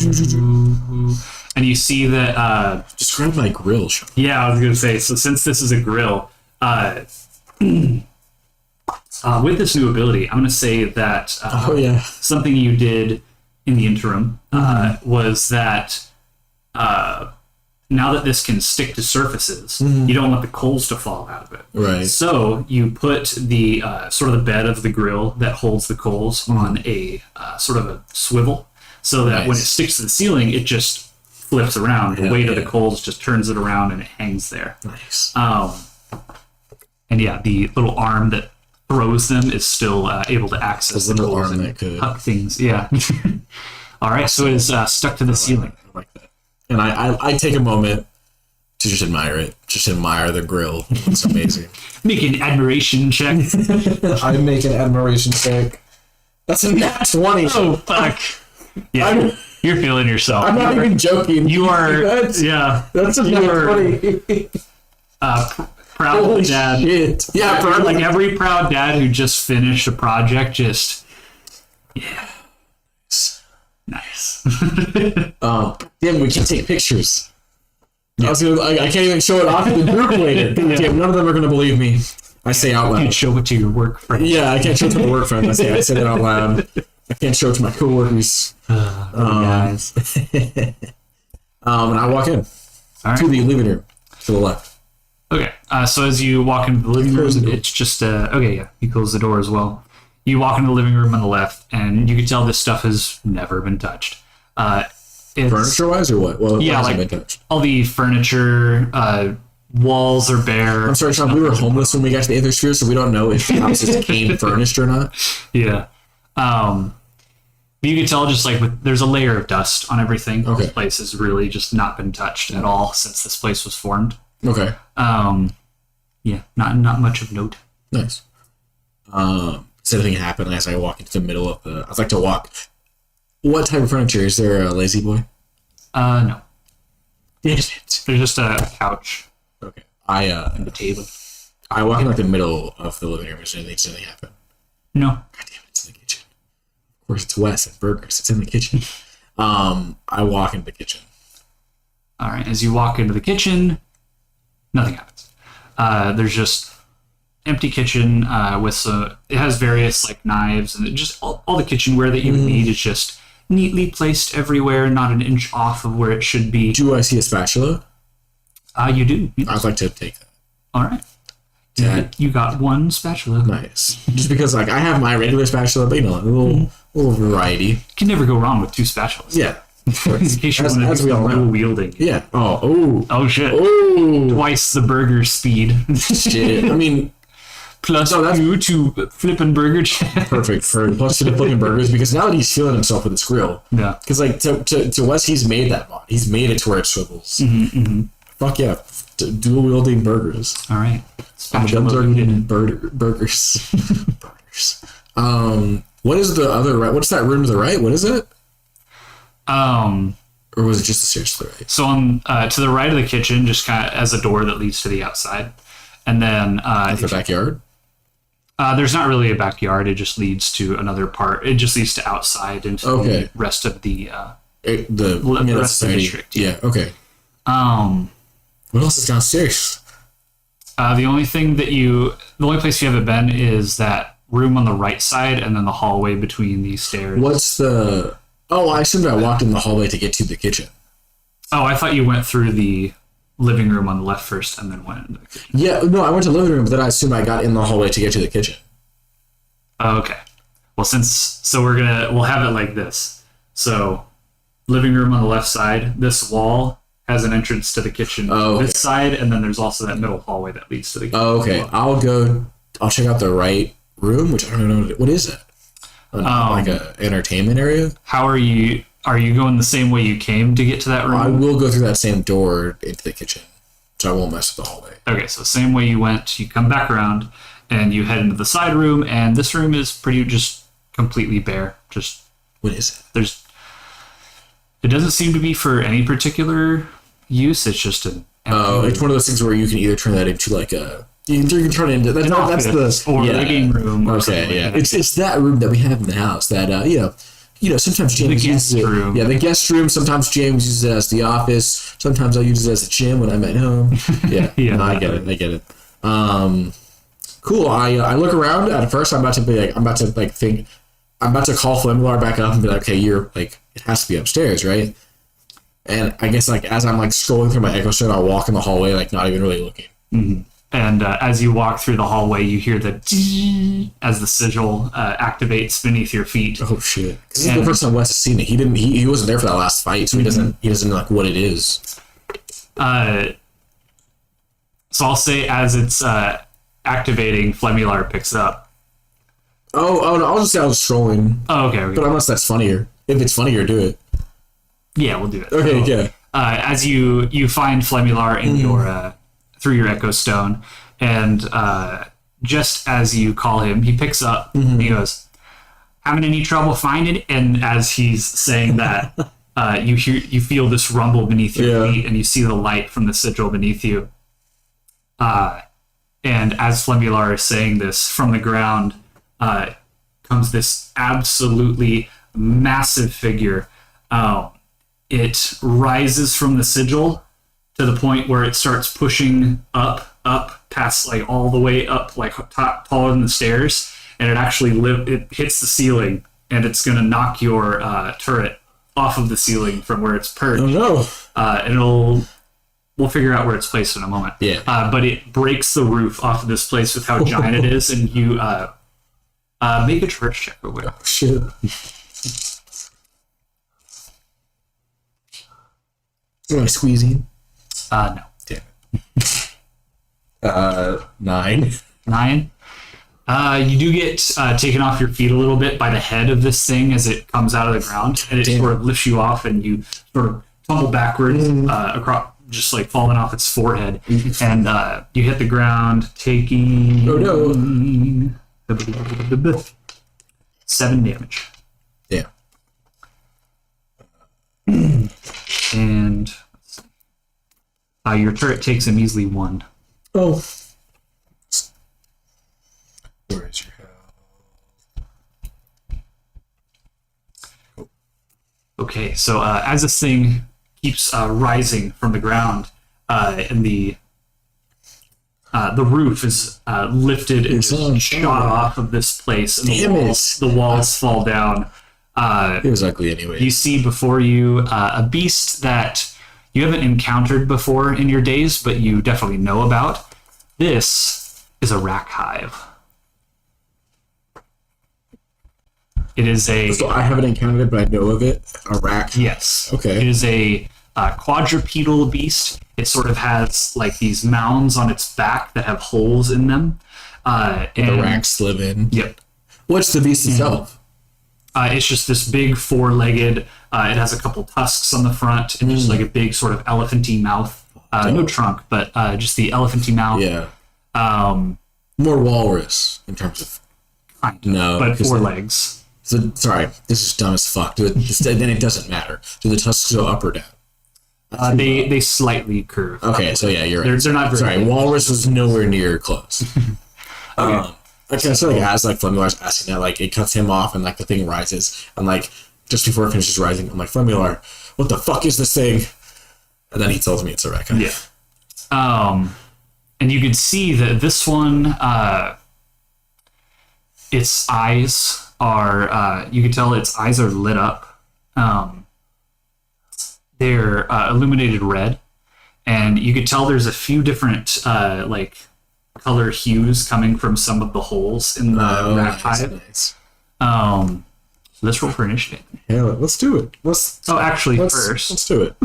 you see that. Describe my grill, Sean. Yeah, I was gonna say. So since this is a grill, with this new ability, I'm gonna say that something you did in the interim was that now that this can stick to surfaces, you don't want the coals to fall out of it. Right. So you put the sort of the bed of the grill that holds the coals on a sort of a swivel, so that when it sticks to the ceiling, it just flips around. The weight of the coals just turns it around, and it hangs there. Nice. And yeah, the little arm that throws them is still able to access the little coals arm and that could huck things. Yeah. All right, so it is stuck to the ceiling. I like that. And I take a moment to just admire it. Just admire the grill. It's amazing. Make an admiration check. I make an admiration check. That's a nat 20. Oh, fuck. Yeah, you're feeling yourself. I'm not even joking. You are, That's a nat 20. Proud Holy dad. Shit. Yeah, Like every proud dad who just finished a project, nice. Damn, we can't take pictures. I can't even show it off to the group later. Damn, none of them are going to believe me. I say out You loud. can show it to your work friends. Yeah, I can't show it to my work friends. I say it out loud. I can't show it to my coworkers. Guys. And I walk in All to right. the living room to the left. Okay, so as you walk into the living room, Close the door. it's just you close the door as well. You walk into the living room on the left, and you can tell this stuff has never been touched. It's, Furniture-wise or what? Well, Yeah, hasn't like been touched. all the furniture, walls are bare. I'm sorry, Sean. We were homeless when we got to the Aethersphere, so we don't know if the houses came furnished or not. Yeah. You can tell just like there's a layer of dust on everything. Okay. This place has really just not been touched at all since this place was formed. Okay. Yeah, not much of note. Nice. Does anything happen as I walk into the middle of the... I'd like to walk... What type of furniture? Is there a lazy boy? No. Damn it. There's just a couch Okay. and a table. I walk in like the middle of the living room. Does anything happen? No. God damn it, it's in the kitchen. Of course, it's Wes and Burgers. It's in the kitchen. I walk into the kitchen. All right. As you walk into the kitchen, nothing happens. There's just empty kitchen with some. It has various like knives and just all the kitchenware that you would need is just neatly placed everywhere, not an inch off of where it should be. Do I see a spatula? You do. I'd like to take that. All right. Yeah. You got one spatula. Nice. Just because like I have my regular spatula, but a little variety. You can never go wrong with two spatulas. Yeah. In case you want to do as we all some know. dual wielding. Yeah. Oh shit. Oh shit. Oh Twice the burger speed. shit. I mean, plus No, that's- 2 to flipping burger chance. Perfect for plus 2 to flipping burgers, because now that he's feeling himself with his grill. Yeah. Because like to Wes, he's made that mod. He's made it to where it swivels. Fuck yeah, dual wielding burgers. All right. Guns are burgers. Burgers. What is the other right? What's that room to the right? What is it? Or was it just the stairs to the right? So on to the right of the kitchen, just kind of as a door that leads to the outside, and then The backyard. there's not really a backyard. It just leads to another part. It just leads to outside into the rest of the The rest of the district. Yeah. Okay. What else is downstairs? The only place you haven't been is that room on the right side, and then the hallway between these stairs. What's the? Oh, I assumed I walked in the hallway to get to the kitchen. Oh, I thought you went through the living room on the left first, and then went into the kitchen. Yeah. No, I went to the living room, but then I assumed I got in the hallway to get to the kitchen. Oh, okay. Well, we'll have it like this. So, living room on the left side. This wall has an entrance to the kitchen on this side, and then there's also that middle hallway that leads to the kitchen. Oh, okay. I'll check out the right room, which I don't know. What is it? Like a entertainment area? How are you going the same way you came to get to that room? I will go through that same door into the kitchen, so I won't mess with the hallway. Okay, so same way you went, you come back around, and you head into the side room, and this room is just completely bare. Just What is it? It doesn't seem to be for any particular use. It's just an empty It's one of those things where you can either turn that into like a. You can turn it into that's the living room. Or something yeah. like that. It's that room that we have in the house that sometimes James uses it. room. Yeah, the guest room. Sometimes James uses it as the office. Sometimes I use it as the gym when I'm at home. Yeah, Yeah, no, I get it. Cool. I look around. At first, I'm about to call Flemlar back up and be like, okay, you're like, it has to be upstairs, right? And I guess like as I'm like scrolling through my Echo Stone, I'll walk in the hallway, like not even really looking. Mm-hmm. And as you walk through the hallway, you hear as the sigil activates beneath your feet. Oh shit! This is the first time Wes has seen it. He wasn't there for that last fight, so he doesn't know like what it is. So I'll say as it's activating, Flemular picks it up. Oh no! I'll just say I was strolling. Oh, okay. But unless that's funnier, if it's funnier, do it. Yeah, we'll do it. Okay, so, yeah. As you find Flemular in your through your Echo Stone, and just as you call him, he picks up. And he goes, "Having any trouble finding it?" And as he's saying that, you feel this rumble beneath your feet, and you see the light from the sigil beneath you. And as Flemular is saying this, from the ground comes this absolutely massive figure. It rises from the sigil to the point where it starts pushing up past like all the way up, like taller than the stairs, and it actually it hits the ceiling, and it's gonna knock your turret off of the ceiling from where it's perched. Oh no! And we'll figure out where it's placed in a moment. Yeah. But it breaks the roof off of this place with how giant it is, and you make a traverse check real quick. Oh shit! Am I squeezing? No. Damn it. 9. 9. You do get taken off your feet a little bit by the head of this thing as it comes out of the ground, and it sort of lifts you off, and you sort of tumble backwards across, just like falling off its forehead, and you hit the ground, taking 7 damage. Yeah. And your turret takes a measly 1. Oh. Where is your health? Okay, so as this thing keeps rising from the ground, and the roof is lifted and just shot off of this place, and the walls fall down. It was ugly anyway. You see before you a beast that you haven't encountered before in your days, but you definitely know about. This is a rack hive. It is a... So I haven't encountered it, but I know of it. A rack. Yes. Okay. It is a quadrupedal beast. It sort of has like these mounds on its back that have holes in them. The racks live in. Yep. What's the beast itself? It's just this big four-legged. It has a couple tusks on the front and just like a big sort of elephanty mouth. No trunk, but just the elephanty mouth. Yeah. More walrus in terms of. Kind of, No, but 4 the- legs. So, sorry, this is dumb as fuck. Then it doesn't matter. Do the tusks go up or down? They slightly curve. Okay, so yeah, you're right. They're not very Sorry, big. walrus was nowhere near close. Okay, so like as like Flemular's asking that, like it cuts him off and like the thing rises, and like just before it finishes rising, I'm like, Flemular, what the fuck is this thing? And then he tells me it's a Rekka. Yeah. And you can see that this one, its eyes are, you can tell its eyes are lit up. They're illuminated red, and you could tell there's a few different like color hues coming from some of the holes in the rack hive. Nice. So let's roll for initiative. Yeah, let's do it. Let's First, do it.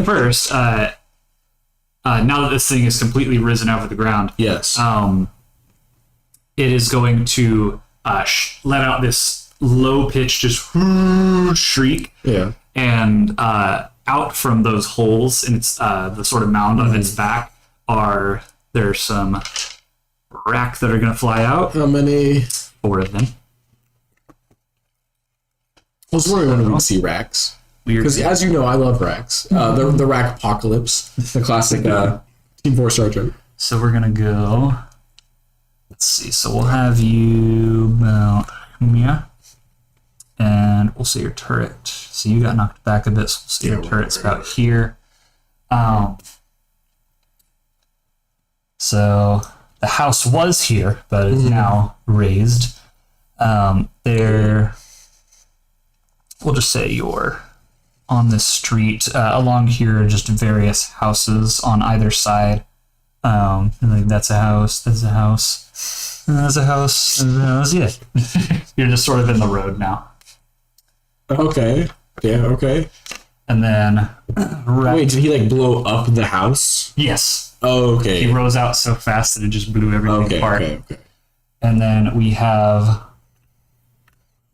first, now that this thing is completely risen over the ground, Yes. it is going to let out this low-pitched just shriek, Yeah. and out from those holes in its the sort of mound on its back there's some rack that are going to fly out. How many? 4 of them. I was wondering when we would see racks. Weird. Because as you know, I love racks. The rack apocalypse, the classic Team 4 Star Trek. So we're going to go. Let's see. So we'll have you about here. And we'll see your turret. So you got knocked back a bit. So we'll see your turret's about here. So the house was here, but is now raised. We'll just say you're on this street. Along here are just various houses on either side. Like that's a house, that's a house, and that's a house, and that's it. You're just sort of in the road now. Okay. Yeah, okay. And then... Wait, did he like blow up the house? Yes. Oh, okay. He rose out so fast that it just blew everything apart. Okay. And then we have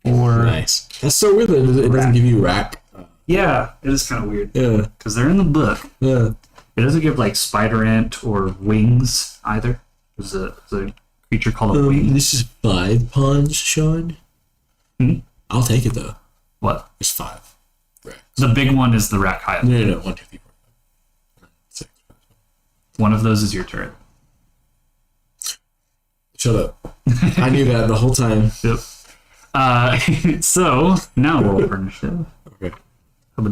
4... Nice. That's so weird that it doesn't give you rack. Yeah, it is kind of weird. Yeah. Because they're in the book. Yeah. It doesn't give like spider ant or wings either. There's a creature called a wing. This is 5 pawns, Sean. I'll take it though. What? There's 5. Racks. The big one is the rack hive. No. 1, 2, 3, 4, 5, 6. One of those is your turret. Shut up. I knew that the whole time. Yep. So now roll for initiative. Okay. My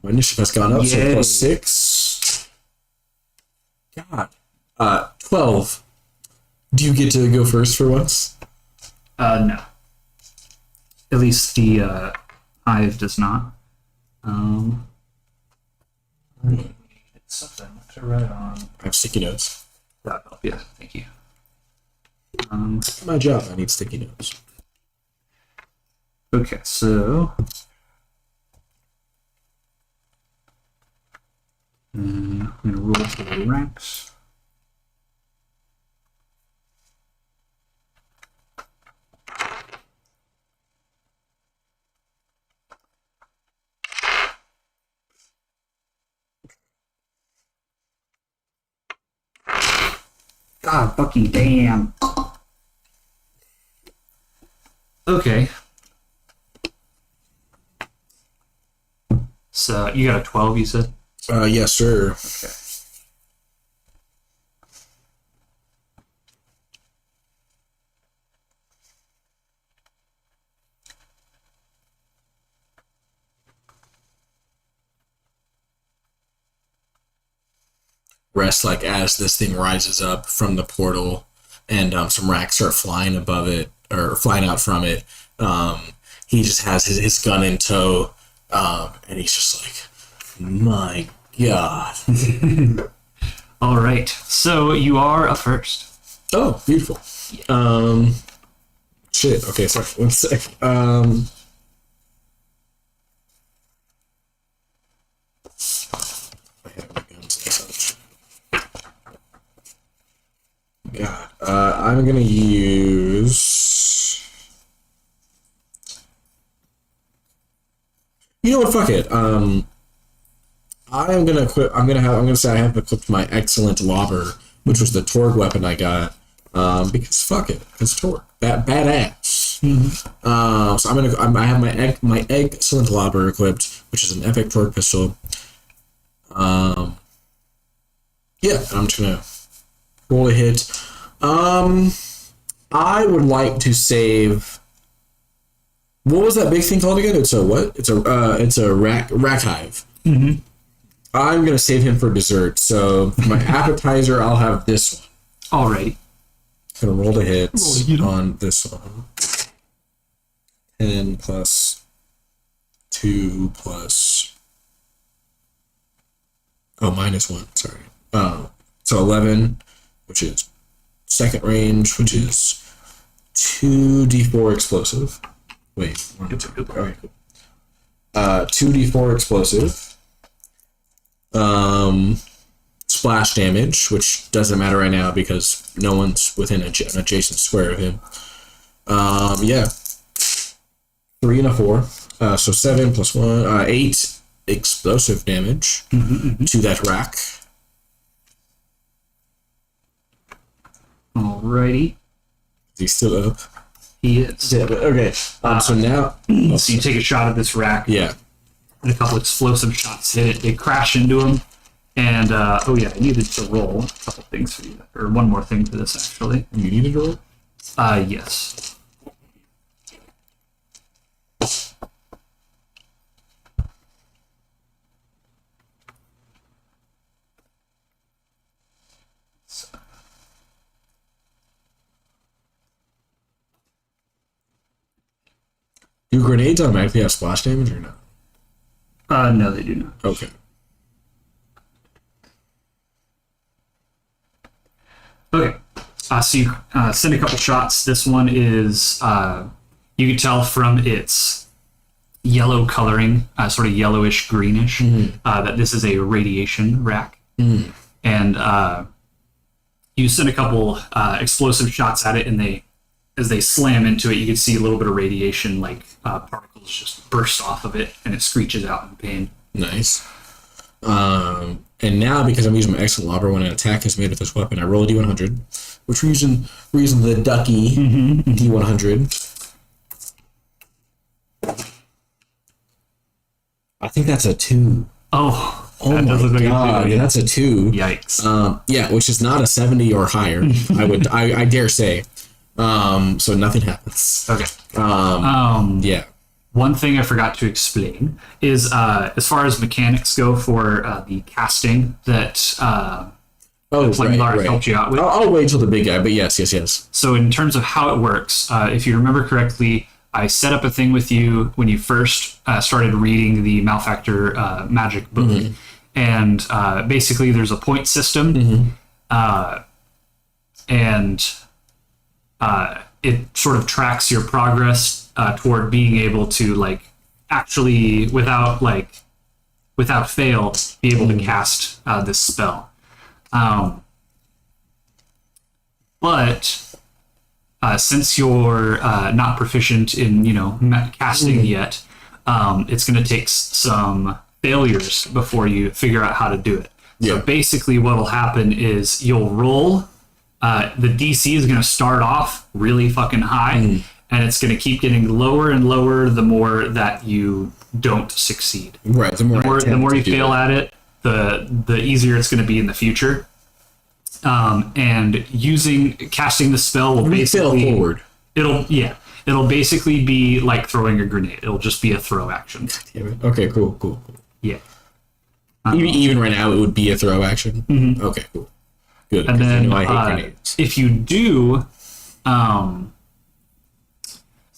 My initiative has gone up, so Yay. plus 6. God. 12. Do you get to go first for once? No. At least the hive does not. It's something to write on. I have sticky notes. That'll help you. Thank you. My job, I need sticky notes. Okay, so I'm going to roll for the ranks. God fucking damn. Okay. So you got a 12, you said? Yes, sir. Okay. Rest like as this thing rises up from the portal and some racks start flying above it or flying out from it. He just has his gun in tow, and he's just like, my God. All right. So you are up first. Oh, beautiful. Shit. Okay, sorry. 1 sec. God. I'm gonna use. You know what? Fuck it. I'm gonna equip. I'm gonna say I have equipped my excellent lobber, which was the Torg weapon I got. Because fuck it, it's Torg. Badass. So I have my excellent lobber equipped, which is an epic Torg pistol. Yeah, I'm just gonna roll a hit. I would like to save. What was that big thing called again? It's a what? It's a rack hive. I'm gonna save him for dessert. So for my appetizer, I'll have this one. Alrighty. Gonna roll the hits on this one. 10 plus 2 plus. Oh, minus 1. Sorry. So 11, which is second range, which is 2d4 explosive. Wait, It's a good one. okay, cool. 2d4 explosive. Splash damage, which doesn't matter right now because no one's within an adjacent square of him. Yeah. 3 and a 4. So 7 plus 1, 8 explosive damage to that rack. Alrighty. He's still up. He is. Yeah, but okay. So now. So you take a shot at this rack. Yeah. And a couple explosive shots hit it. They crash into him. And, oh yeah, I needed to roll a couple things for you. Or one more thing for this, actually. You needed to roll? Yes. Do grenades automatically have splash damage or not? No, they do not. Okay. Okay. So you send a couple shots. This one is, you can tell from its yellow coloring, sort of yellowish greenish, that this is a radiation rack. And you send a couple explosive shots at it, and as they slam into it, you can see a little bit of radiation, like particles just burst off of it, and it screeches out in pain. Nice. And now, because I'm using my excellent lobber when an attack is made with this weapon, I roll a d100, which we're using the ducky d100. I think that's a 2. Oh Oh my god, yeah, that's a 2. Yikes. Yeah, which is not a 70 or higher. I dare say. So nothing happens. Okay. Yeah. One thing I forgot to explain is, as far as mechanics go for the casting that Right. helped you out with. I'll wait till the big guy, but yes. So in terms of how it works, if you remember correctly, I set up a thing with you when you first started reading the Malefactor magic book. And basically there's a point system, and it sort of tracks your progress toward being able to, like, actually, without fail, be able to cast this spell. But since you're not proficient in, casting yet, it's going to take some failures before you figure out how to do it. Yeah. So basically what'll happen is you'll roll, the DC is going to start off really fucking high, and it's going to keep getting lower and lower the more that you don't succeed. Right. The more you fail at it, the easier it's going to be in the future. And casting the spell will basically fail forward. It'll basically be like throwing a grenade. It'll just be a throw action. Okay, cool. Yeah. Even right now, it would be a throw action. Okay, cool. Good. And then I hate grenades. if you do, so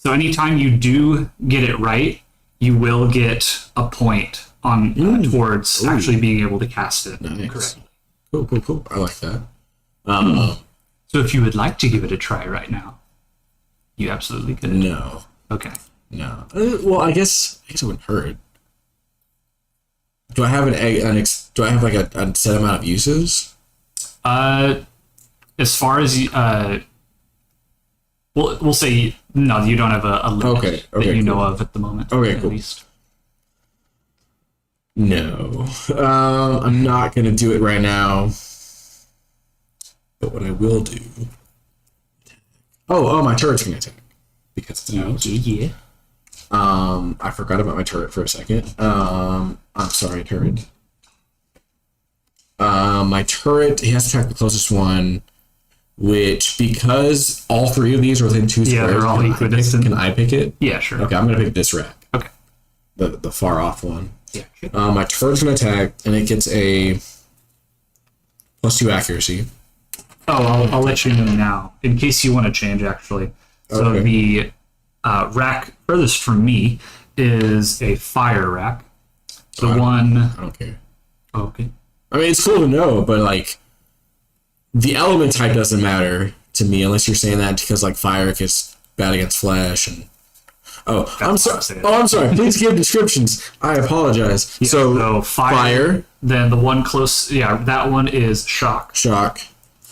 anytime you do get it right, you will get a point on towards actually being able to cast it correctly. Cool. I like that. So if you would like to give it a try right now, you absolutely could. No. Okay. No. Well, I guess it wouldn't hurt. Do I have do I have like a set amount of uses? as far as we'll say no, you don't have a limit that you know of at the moment. Okay, at cool. least. No, I'm not gonna do it right now. But what I will do. Oh, my turret's gonna attack because it's out. Yeah. I forgot about my turret for a second. I'm sorry, turret. My turret, he has to attack the closest one, which, because all three of these are within 2 squares, they're all equidistant. Can I pick it? Yeah, sure. Okay, I'm gonna pick this rack. Okay. The far off one. Yeah. Sure. My turret's gonna attack, and it gets a +2 accuracy. Oh, I'll let you know now, in case you want to change, actually. So Okay. the rack furthest from me is a fire rack. The one... I don't care. Okay. I mean, it's cool to know, but, like, the element type doesn't matter to me, unless you're saying that because, like, fire gets bad against flesh and... Oh, I'm sorry. I'm sorry. Please give descriptions. I apologize. Yeah, so fire. Then the one close... Yeah, that one is shock. Shock.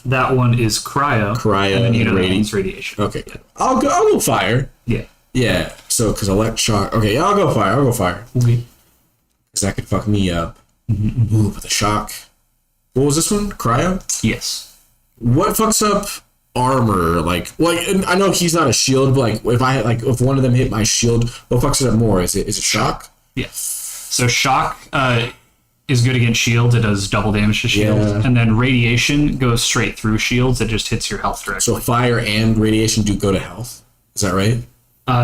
That one is cryo. And then you know that one's radiation. Okay. Yeah. I'll go fire. Yeah. Yeah. So, because shock. Okay, yeah, I'll go fire. Okay. Because that could fuck me up. Ooh, but the shock. What was this one? Cryo? Yes. What fucks up armor? Like, I know he's not a shield, but if one of them hit my shield, what fucks it up more? Is it shock? Yes. So shock is good against shields. It does double damage to shields. Yeah. And then radiation goes straight through shields. It just hits your health directly. So fire and radiation do go to health. Is that right?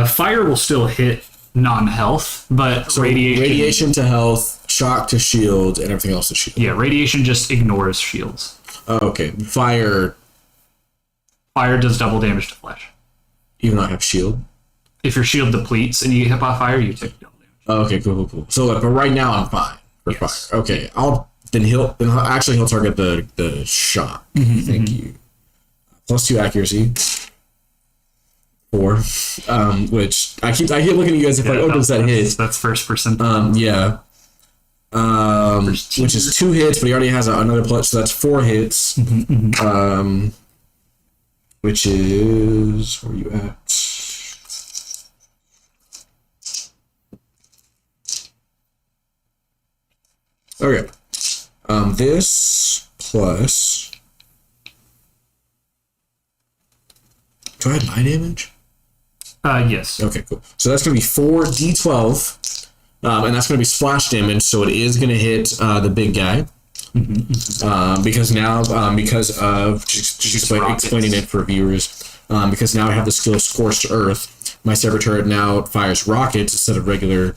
Fire will still hit non-health, but So radiation to health, shock to shield, and everything else to shield. Yeah, radiation just ignores shields. Oh, okay. Fire does double damage to flesh. even though I have shield. If your shield depletes and you get hit by fire, you take double damage. Oh, okay, cool. So, like, but right now I'm fine for fire. Okay, he'll target the shot. Thank you. +2 accuracy. 4. Which I keep looking at you guys does that hit? That's first person. Yeah. Which is 2 hits, but he already has another plus, so that's 4 hits. Which is, where are you at? Okay. This plus. Do I have my damage? Yes. Okay, cool. So that's going to be 4d12, and that's going to be splash damage. So it is going to hit the big guy, because now, because of just explaining it for viewers, because now I have the skill of Scorched Earth. My Saber Turret now fires rockets instead of regular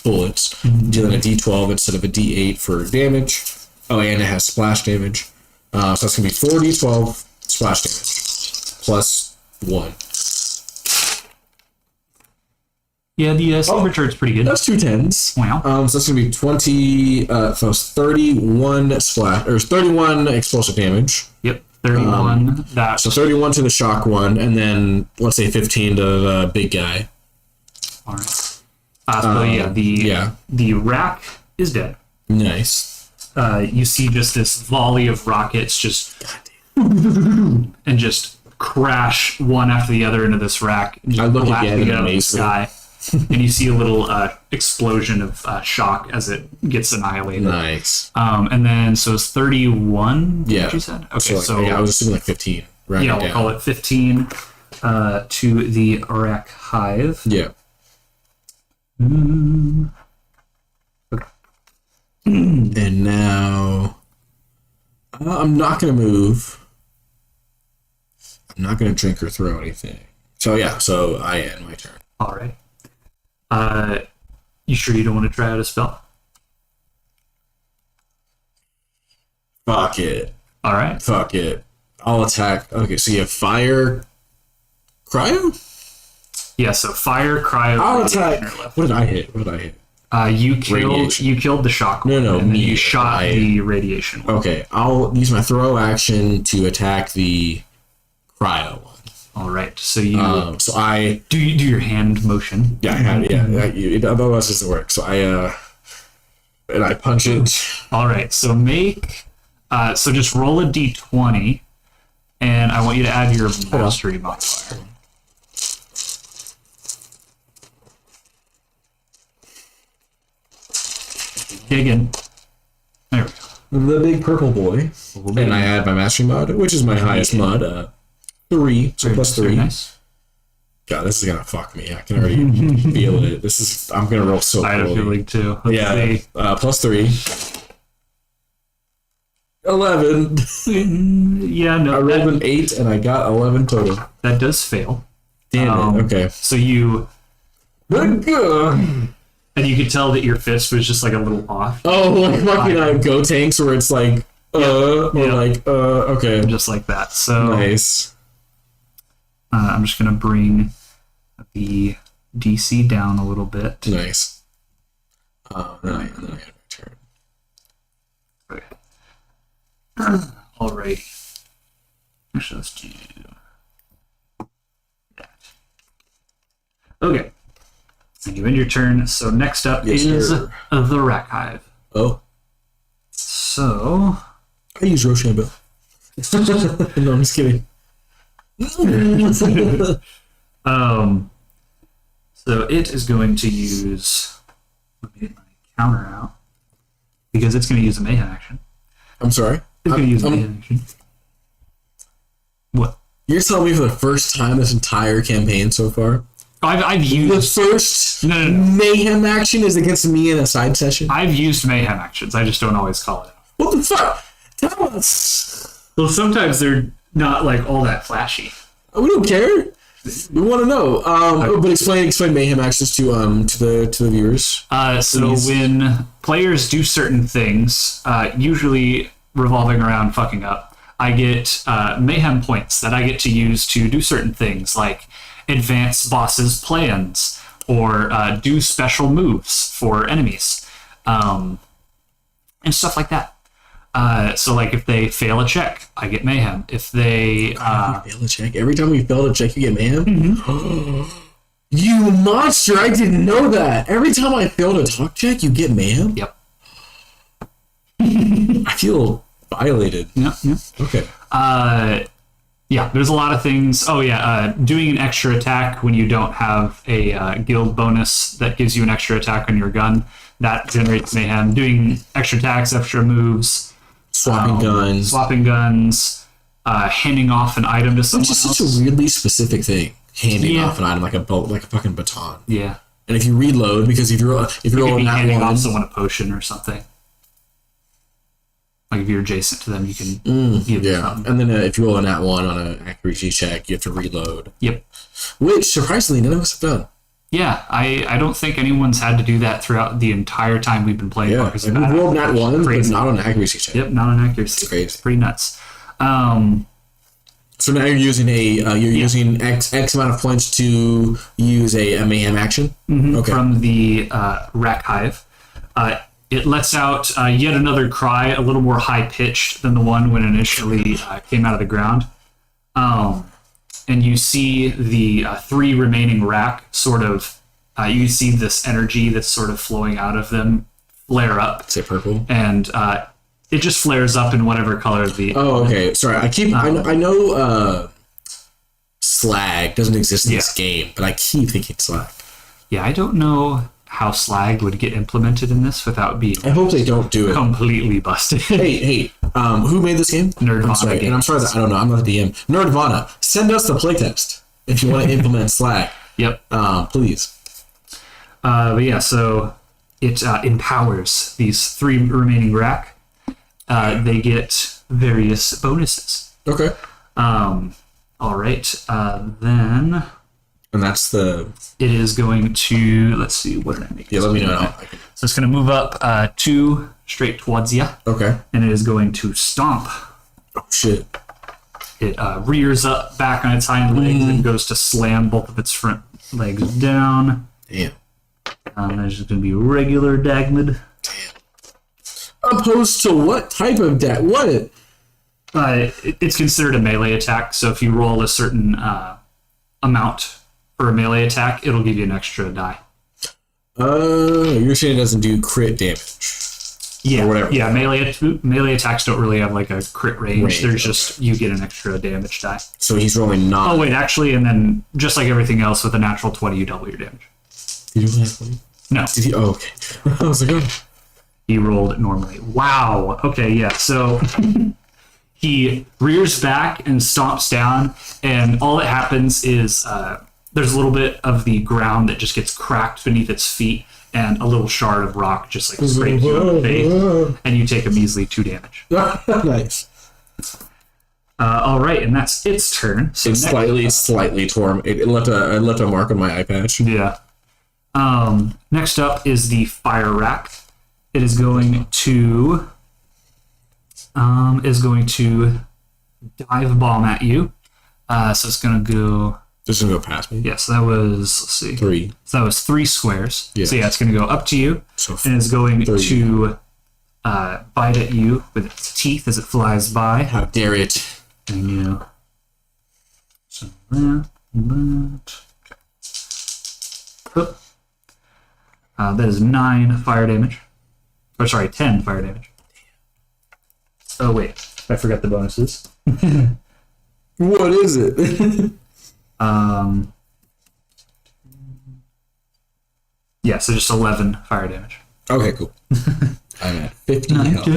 bullets, dealing a d12 instead of a d8 for damage. Oh, and it has splash damage. So that's going to be 4d12 splash damage plus 1. Yeah, the Saber Turret's pretty good. That's 2 10s. Wow. So that's going to be 20, so it's 31 splash, or 31 explosive damage. Yep, 31. So 31 to the shock one, and then let's say 15 to the big guy. All right. So the rack is dead. Nice. You see just this volley of rockets just and just crash one after the other into this rack. I look again out of the amazement. sky, and you see a little explosion of shock as it gets annihilated. Nice. And then so it's 31. Yeah. What you said? Okay, so I was assuming like 15. Right. yeah, we'll call it 15 to the rack hive. Yeah. Okay. And now I'm not gonna move. I'm not gonna drink or throw anything. So yeah, so I end my turn. All right. You sure you don't want to try out a spell? Fuck it. All right. Fuck it. I'll attack. Okay, so you have fire, cryo. Yeah. So fire, cryo. I'll radiation attack. are left. What did I hit? You killed the shock one. No, and then me. you shot the radiation one. Okay, I'll use my throw action to attack the cryo one. All right. So you So I do your hand motion. I had it otherwise doesn't work. So and I punch it. All right. So make so just roll a d20 and I want you to add your mastery modifier. Digging. There we go. The big purple boy. And I add my mastery mod, which is my highest mod. 3, so plus 3. Nice. God, this is gonna fuck me. I can already feel it. I'm gonna roll so I had a poorly. feeling too. Plus 3. 11. Yeah, no. I rolled an 8 and I got 11 total. That does fail. Damn it. Okay. So you... And you could tell that your fist was just like a little off. Oh, like fucking Go Tanks where it's like, okay. Just like that. So nice. I'm just going to bring the DC down a little bit. Nice. Then I had my turn. Okay. Alrighty. Actually, let's do that. Okay. And you end your turn. So next up is sir. the Rack Hive. Oh. So... I use Rochambeau. No, I'm just kidding. So it is going to use... Let me get my counter out. Because it's going to use a mayhem action. I'm sorry? It's going to use a mayhem action. What? You're telling me for the first time this entire campaign so far? I've used... The first No. mayhem action is against me in a side session? I've used mayhem actions. I just don't always call it out. What the fuck? Tell us. Well, sometimes they're not like all that flashy. We don't care. We want to know. But explain mayhem actions to the viewers. So Please. when players do certain things, usually revolving around fucking up, I get mayhem points that I get to use to do certain things, like advance bosses' plans or do special moves for enemies, and stuff like that. So like if they fail a check, I get mayhem. If they Fail a check. Every time we fail a check, you get mayhem. Mm-hmm. You monster! I didn't know that. Every time I failed a talk check, you get mayhem. Yep. I feel violated. Yep. Okay. Yeah, there's a lot of things. Oh yeah, doing an extra attack when you don't have a guild bonus that gives you an extra attack on your gun, that generates mayhem. Doing extra attacks, extra moves, Swapping guns, handing off an item to someone which is else. such a weirdly specific thing. Handing Yeah. off an item like a fucking baton. Yeah, And if you reload, because if you're you could be rolling that handing one, off someone a potion or something. Like if you're adjacent to them, you can give them yeah. something. And then if you roll a nat 1 on an accuracy check, you have to reload. Yep. Which surprisingly none of us have done. Yeah, I don't think anyone's had to do that throughout the entire time we've been playing. Yeah, Bunkers like and we Badass, rolled nat which is 1, but crazy. not on an accuracy check. Yep, not an accuracy. It's crazy. It's pretty nuts. So now you're using using X amount of points to use a mayhem action. Okay. From the Rack Hive. It lets out yet another cry, a little more high-pitched than the one when it initially came out of the ground. And you see the 3 remaining rack sort of, you see this energy that's sort of flowing out of them flare up. Say purple. And it just flares up in whatever color the... Oh, okay. Sorry, I know slag doesn't exist in this game, but I keep thinking slag. Yeah, I don't know how slag would get implemented in this without being I hope they don't do it. completely busted. Hey, who made this game? Nerdvana I'm sorry, and I'm sorry that I don't know. I'm not the DM. Nerdvana, send us the playtest if you want to implement slag. Yep. Please. But yeah, so it empowers these 3 remaining rack. They get various bonuses. Okay. All right. Then And that's the... it is going to, let's see, what did I make? Yeah, let me know. So it's going to move up 2 straight towards you, Okay. and it is going to stomp. Oh, shit. It rears up back on its hind legs and goes to slam both of its front legs down. Damn. There's just going to be regular Dagmid. Opposed to what type of deck? What? It's considered a melee attack, so if you roll a certain amount for a melee attack, it'll give you an extra die. You're saying it doesn't do crit damage. Yeah, or whatever. yeah. Melee attacks don't really have like a crit range. There's just you get an extra damage die. So he's rolling not. Oh wait, actually, and then just like everything else, with a natural 20, you double your damage. Did he roll that 20? No, Did he? Oh, okay. I was like, oh. he rolled normally. Wow. Okay, yeah. So he rears back and stomps down, and all that happens is there's a little bit of the ground that just gets cracked beneath its feet, and a little shard of rock just like scrapes you in the face, and you take a measly 2 damage. Nice. All right, and that's its turn. So It's slightly torn. It left a mark on my eye patch. Yeah. Next up is the fire rack. It is going to dive bomb at you. So it's gonna go. Just gonna go past me. Yeah. So that was, let's see, 3. So that was 3 squares. Yeah. So yeah, it's gonna go up to you, So and it's going 3. to bite at you with its teeth as it flies by. How dare it? And you. So that. Okay. That is 9 fire damage. Or sorry, 10 fire damage. Oh wait, I forgot the bonuses. What is it? Yeah, so just 11 fire damage. Okay, cool. I'm at 50 health.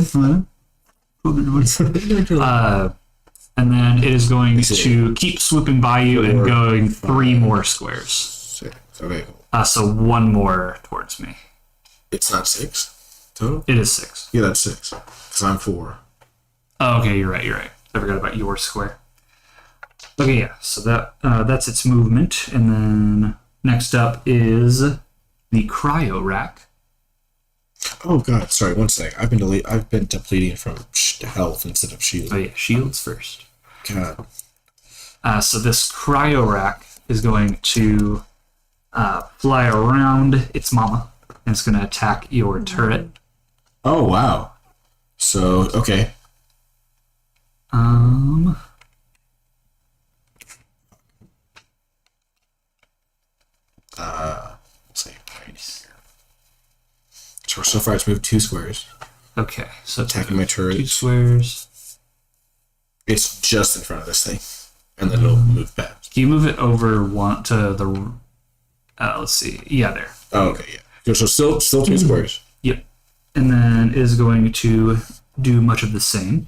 And then it is going to keep swooping by you and 4, going 3 5, more squares. 6. Okay, cool. So 1 more towards me. It's not 6 total? It is 6. Yeah, that's 6. Because I'm 4. Oh, okay, you're right. I forgot about your square. Okay, yeah, so that's its movement. And then next up is the cryo rack. Oh god, sorry, one sec. I've been depleting from health instead of shield. Oh yeah, shields first. God. So this cryo rack is going to fly around its mama, and it's going to attack your turret. Oh wow. So okay. Let's see right here. So far it's moved 2 squares. Okay, so Attacking my turret. 2 squares. It's just in front of this thing, and then it'll move past. Can you move it over one to the? Let's see. Yeah, there. Oh, okay, yeah. So still 2 squares. Yep. And then is going to do much of the same.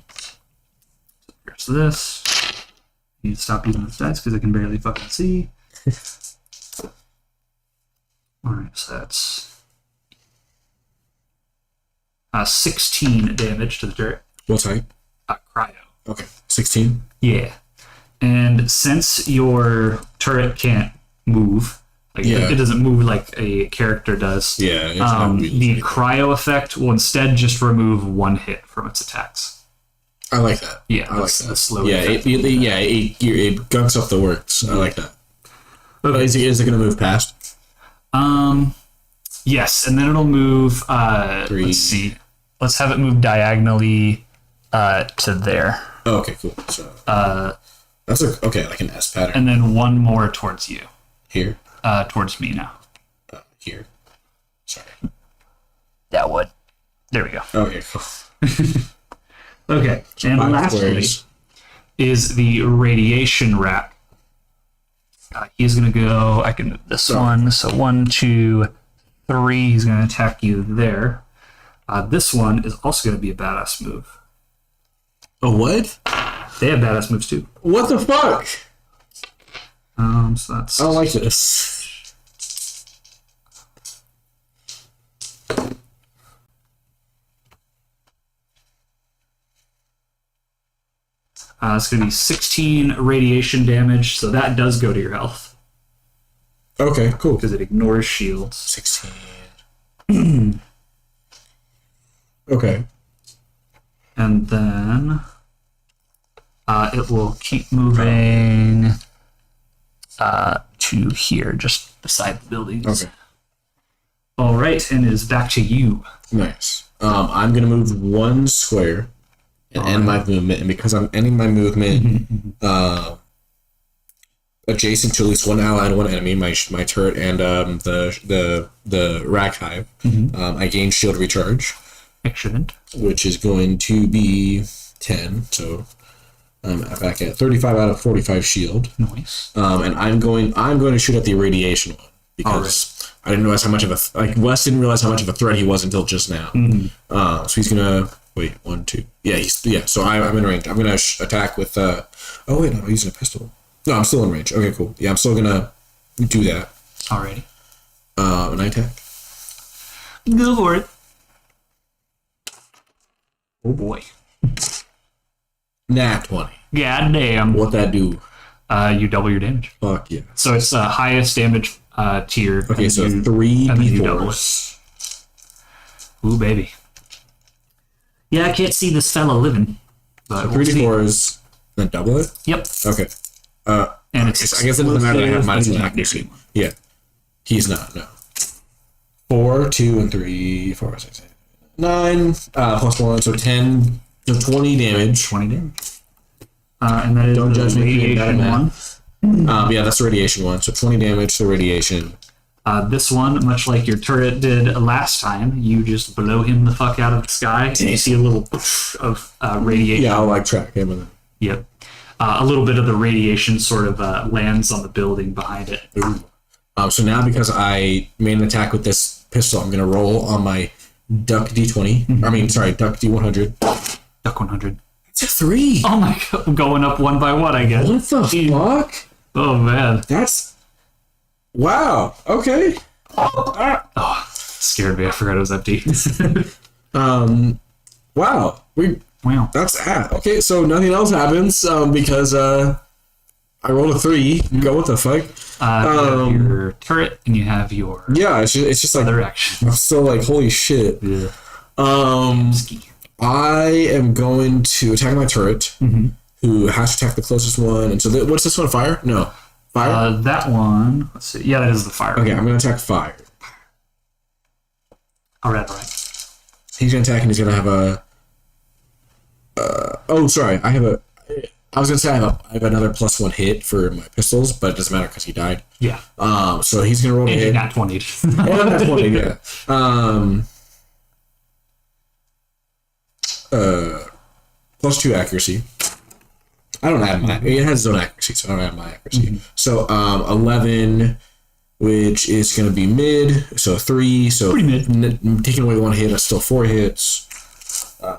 Here's this. You need to stop using those dice because I can barely fucking see. Alright, so that's 16 damage to the turret. What type? Cryo. Okay, 16. Yeah. And since your turret can't move, like it doesn't move like a character does, Yeah. It's not really the cryo effect will instead just remove 1 hit from its attacks. I like that. Yeah, I like that's that. the slow Yeah, effect. it gunks up the works. I like that. Okay. Is it going to move past? Yes, and then it'll move. 3. Let's see. Let's have it move diagonally to there, Oh, okay, cool. So that's like an S pattern. and then 1 more towards you, Here, towards me now. here. Sorry. That would. There we go. Okay, cool. Okay, and 5 lastly squares. is the radiation rack. He's gonna go. I can move this one. So 1, 2, 3. He's gonna attack you there. This one is also gonna be a badass move. A what? They have badass moves too. What the fuck? So that's. I don't like this. It's gonna be 16 radiation damage. So that does go to your health Okay, cool. because it ignores shields. 16. Okay. And then it will keep moving to here, just beside the buildings. Okay. All right, and it is back to you. Nice. I'm gonna move 1 square and end my movement, and because I'm ending my movement adjacent to at least 1 ally and 1 enemy, my turret and the rack hive, I gain shield recharge. Excellent. which is going to be 10. So I'm back at 35 out of 45 shield. Nice. And I'm going to shoot at the irradiation one because I didn't realize how much of Wes didn't realize how much of a threat he was until just now. So he's gonna wait 1, 2. Yeah. So I'm in range. I'm gonna attack with. Oh wait, no, I'm using a pistol. No, I'm still in range. Okay, cool. Yeah, I'm still gonna do that. Alrighty. And I attack. Go for it. Oh boy. Nat 20. God damn. What that do? You double your damage. Fuck yeah. So it's highest damage tier. Okay, so 3 d4s. Ooh, baby. Yeah, I can't see this fella living. But 3 d4s, then double it? Yep. Okay. And it's I guess it doesn't matter that I have minus 1 accuracy. Yeah. He's not, no. 4, 2, and 3, 4, 6, 8, 9, plus 1, so 10, so 20 damage. 20 damage. And that is Don't judge the me. radiation one. Yeah, that's the radiation one. So 20 damage to radiation. This one, much like your turret did last time, you just blow him the fuck out of the sky. And you see a little poof of radiation. Yeah, I'll like track him. And Yep. A little bit of the radiation sort of lands on the building behind it. so now because I made an attack with this pistol, I'm going to roll on my duck d20. Duck d100. Duck 100. It's a 3. Oh my god, I'm going up one by one, I guess. What the fuck? Oh man. That's... Wow. Okay. Oh, scared me. I forgot it was empty. Wow. Wow. That's okay. So nothing else happens because I rolled a 3. Go, what the fuck? You have your turret and you have your Yeah, it's just like other action. I'm still like, holy shit. Yeah. I am going to attack my turret, who has to attack the closest one. And so, what's this one? Fire? No, fire. That one. Let's see. Yeah, that is the fire. Okay, I'm going to attack fire. All right. He's going to attack, and he's going to have a. Oh, sorry. I was going to say I have another +1 hit for my pistols, but it doesn't matter because he died. Yeah. So he's going to roll a hit. Not 20. And that's 20. Yeah. +2 accuracy. I don't add my... It has its own accuracy, so I don't add my accuracy. So 11, which is going to be mid. So 3. So pretty mid. Taking away 1 hit, that's still 4 hits.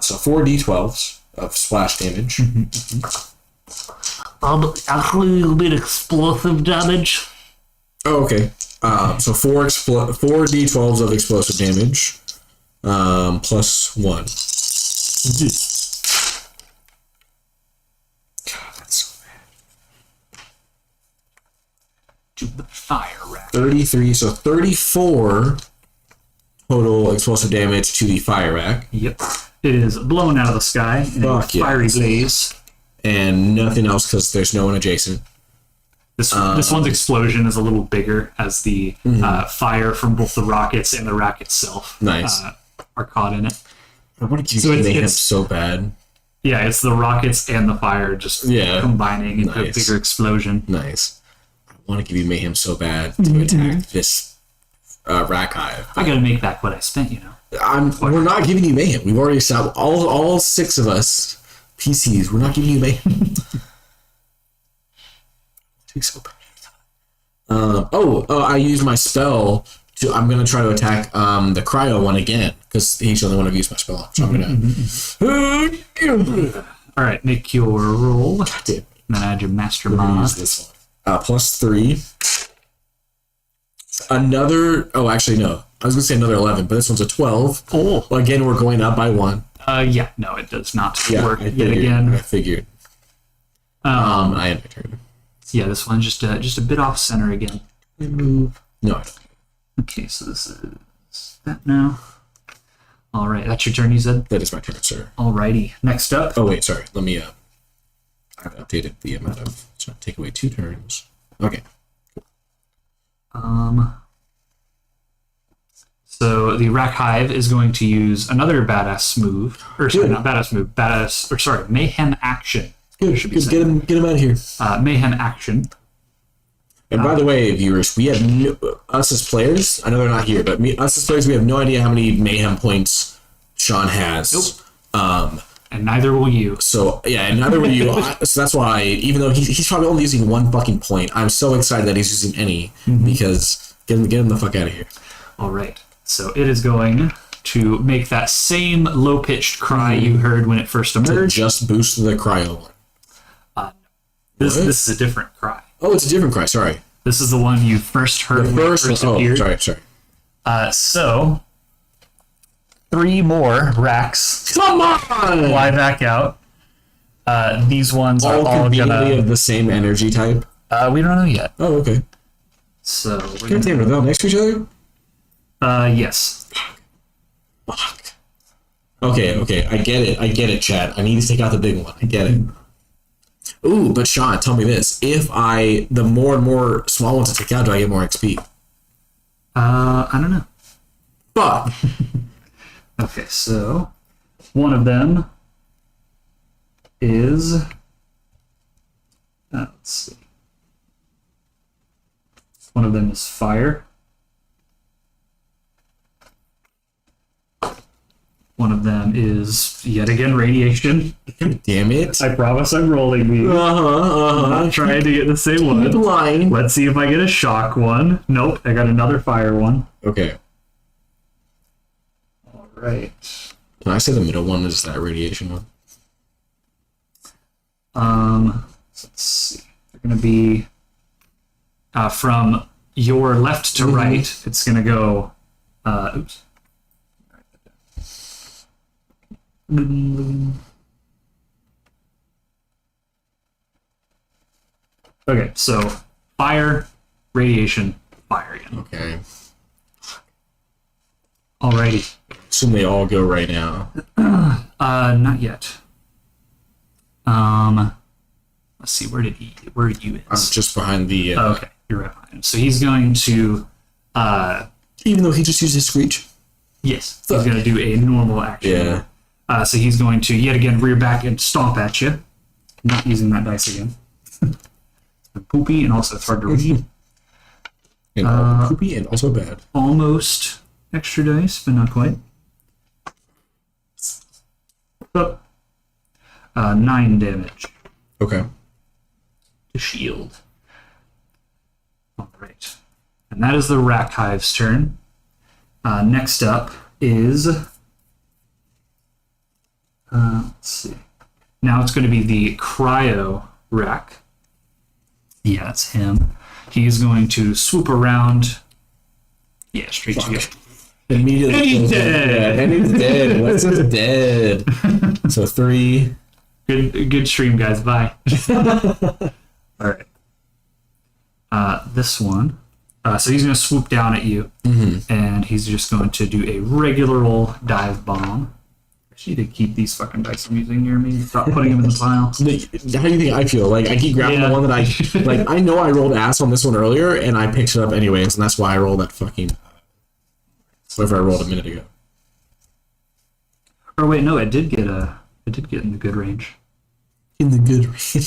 So 4 d12s of splash damage. Actually, a little bit explosive damage. Oh, okay. So 4 d12s of explosive damage. +1. God, that's so bad. To the fire rack. 33, so 34 total explosive damage to the fire rack. Yep. It is blown out of the sky in a Fuck yeah. fiery blaze. And nothing else because there's no one adjacent. This one's explosion is a little bigger as the fire from both the rockets and the rack itself are caught in it. I want to keep him so bad. Yeah, it's the rockets and the fire just combining into a bigger explosion. Nice. I want to give you mayhem so bad to attack this rack hive. I gotta make back what I spent, you know. We're not giving you mayhem. We've already established all 6 of us PCs. We're not giving you mayhem. So bad. I used my spell to. I'm gonna try to attack the cryo one again because he's the only one I've used my spell on. So I'm gonna. All right, make your roll. Damn. And then add your master Use mod. this one. +3. Another. Oh, actually no. I was gonna say another 11, but this one's a 12. Oh. Well, again, we're going up by 1. Yeah, no, it does not work I yet figured, again. I figured. I end my turn. Yeah, this one's just a bit off center again. Move. No, I don't. Okay, so this is that now. All right, that's your turn, you said? That is my turn, sir. Alrighty, next up. Oh, wait, sorry. Let me, I've updated the amount of, it's going to take away 2 turns. Okay. So the Rack Hive is going to use another badass move, or sorry, not badass move, mayhem action. Good, Should be good. Get him out of here. Mayhem action. And by the way, viewers, we have us as players. I know they're not here, but us as players, we have no idea how many mayhem points Sean has. And neither will you. So yeah, and neither will you. So that's why, even though he's probably only using one fucking point, I'm so excited that he's using any because get him the fuck out of here. All right. So it is going to make that same low-pitched cry you heard when it first emerged. Just boost the cryo one. This is a different cry. Oh, it's a different cry. Sorry. This is the one you first heard when it first appeared. Sorry. So 3 more racks Come on! fly back out. These ones are All all conveniently gonna. of the same energy type. We don't know yet. Oh, okay. So we're God damn it, they're all next to each other? yes. Fuck. Okay, I get it, Chad. I need to take out the big one. I get it. Ooh, but Sean, tell me this. If the more and more small ones I take out, do I get more XP? I don't know. Fuck. Okay, so one of them is. Let's see. One of them is fire. One of them is yet again radiation. Damn it. I promise I'm rolling these. I'm not trying to get the same one. Keep lying. Let's see if I get a shock one. Nope, I got another fire one. Okay. All right. Can I say the middle one is that radiation one? Let's see. They're gonna be from your left to right. It's gonna go. Oops. Okay, so fire, radiation, fire again. Okay. Alrighty. Assume they all go right now. Not yet. Let's see. Where did you? I'm just behind the. Okay, you're right behind him. So he's going to. Even though he just used his screech. Yes, he's going to do a normal action. Yeah. So he's going to yet again rear back and stomp at you. Not using that dice again. Poopy, and also it's hard to read. And poopy and also bad. Almost extra dice, but not quite. Oh. 9 damage Okay. to shield. Alright. And that is the Rack Hive's turn. Next up is... let's see. Now it's going to be the Cryo Rack. Yeah, that's him. He's going to swoop around. Yeah, straight to you. Immediately. And he's dead. Yeah, and he's dead. Wes is dead. So 3. Good stream, guys. Bye. All right. This one. So he's going to swoop down at you, and he's just going to do a regular old dive bomb. I need to keep these fucking dice I'm using near me. Stop putting them in the pile. How do you think I feel? Like, I keep grabbing the one that I... Like, I know I rolled ass on this one earlier, and I picked it up anyways, and that's why I rolled that fucking... Whatever I rolled a minute ago. Or wait, no, I did get in the good range. In the good range.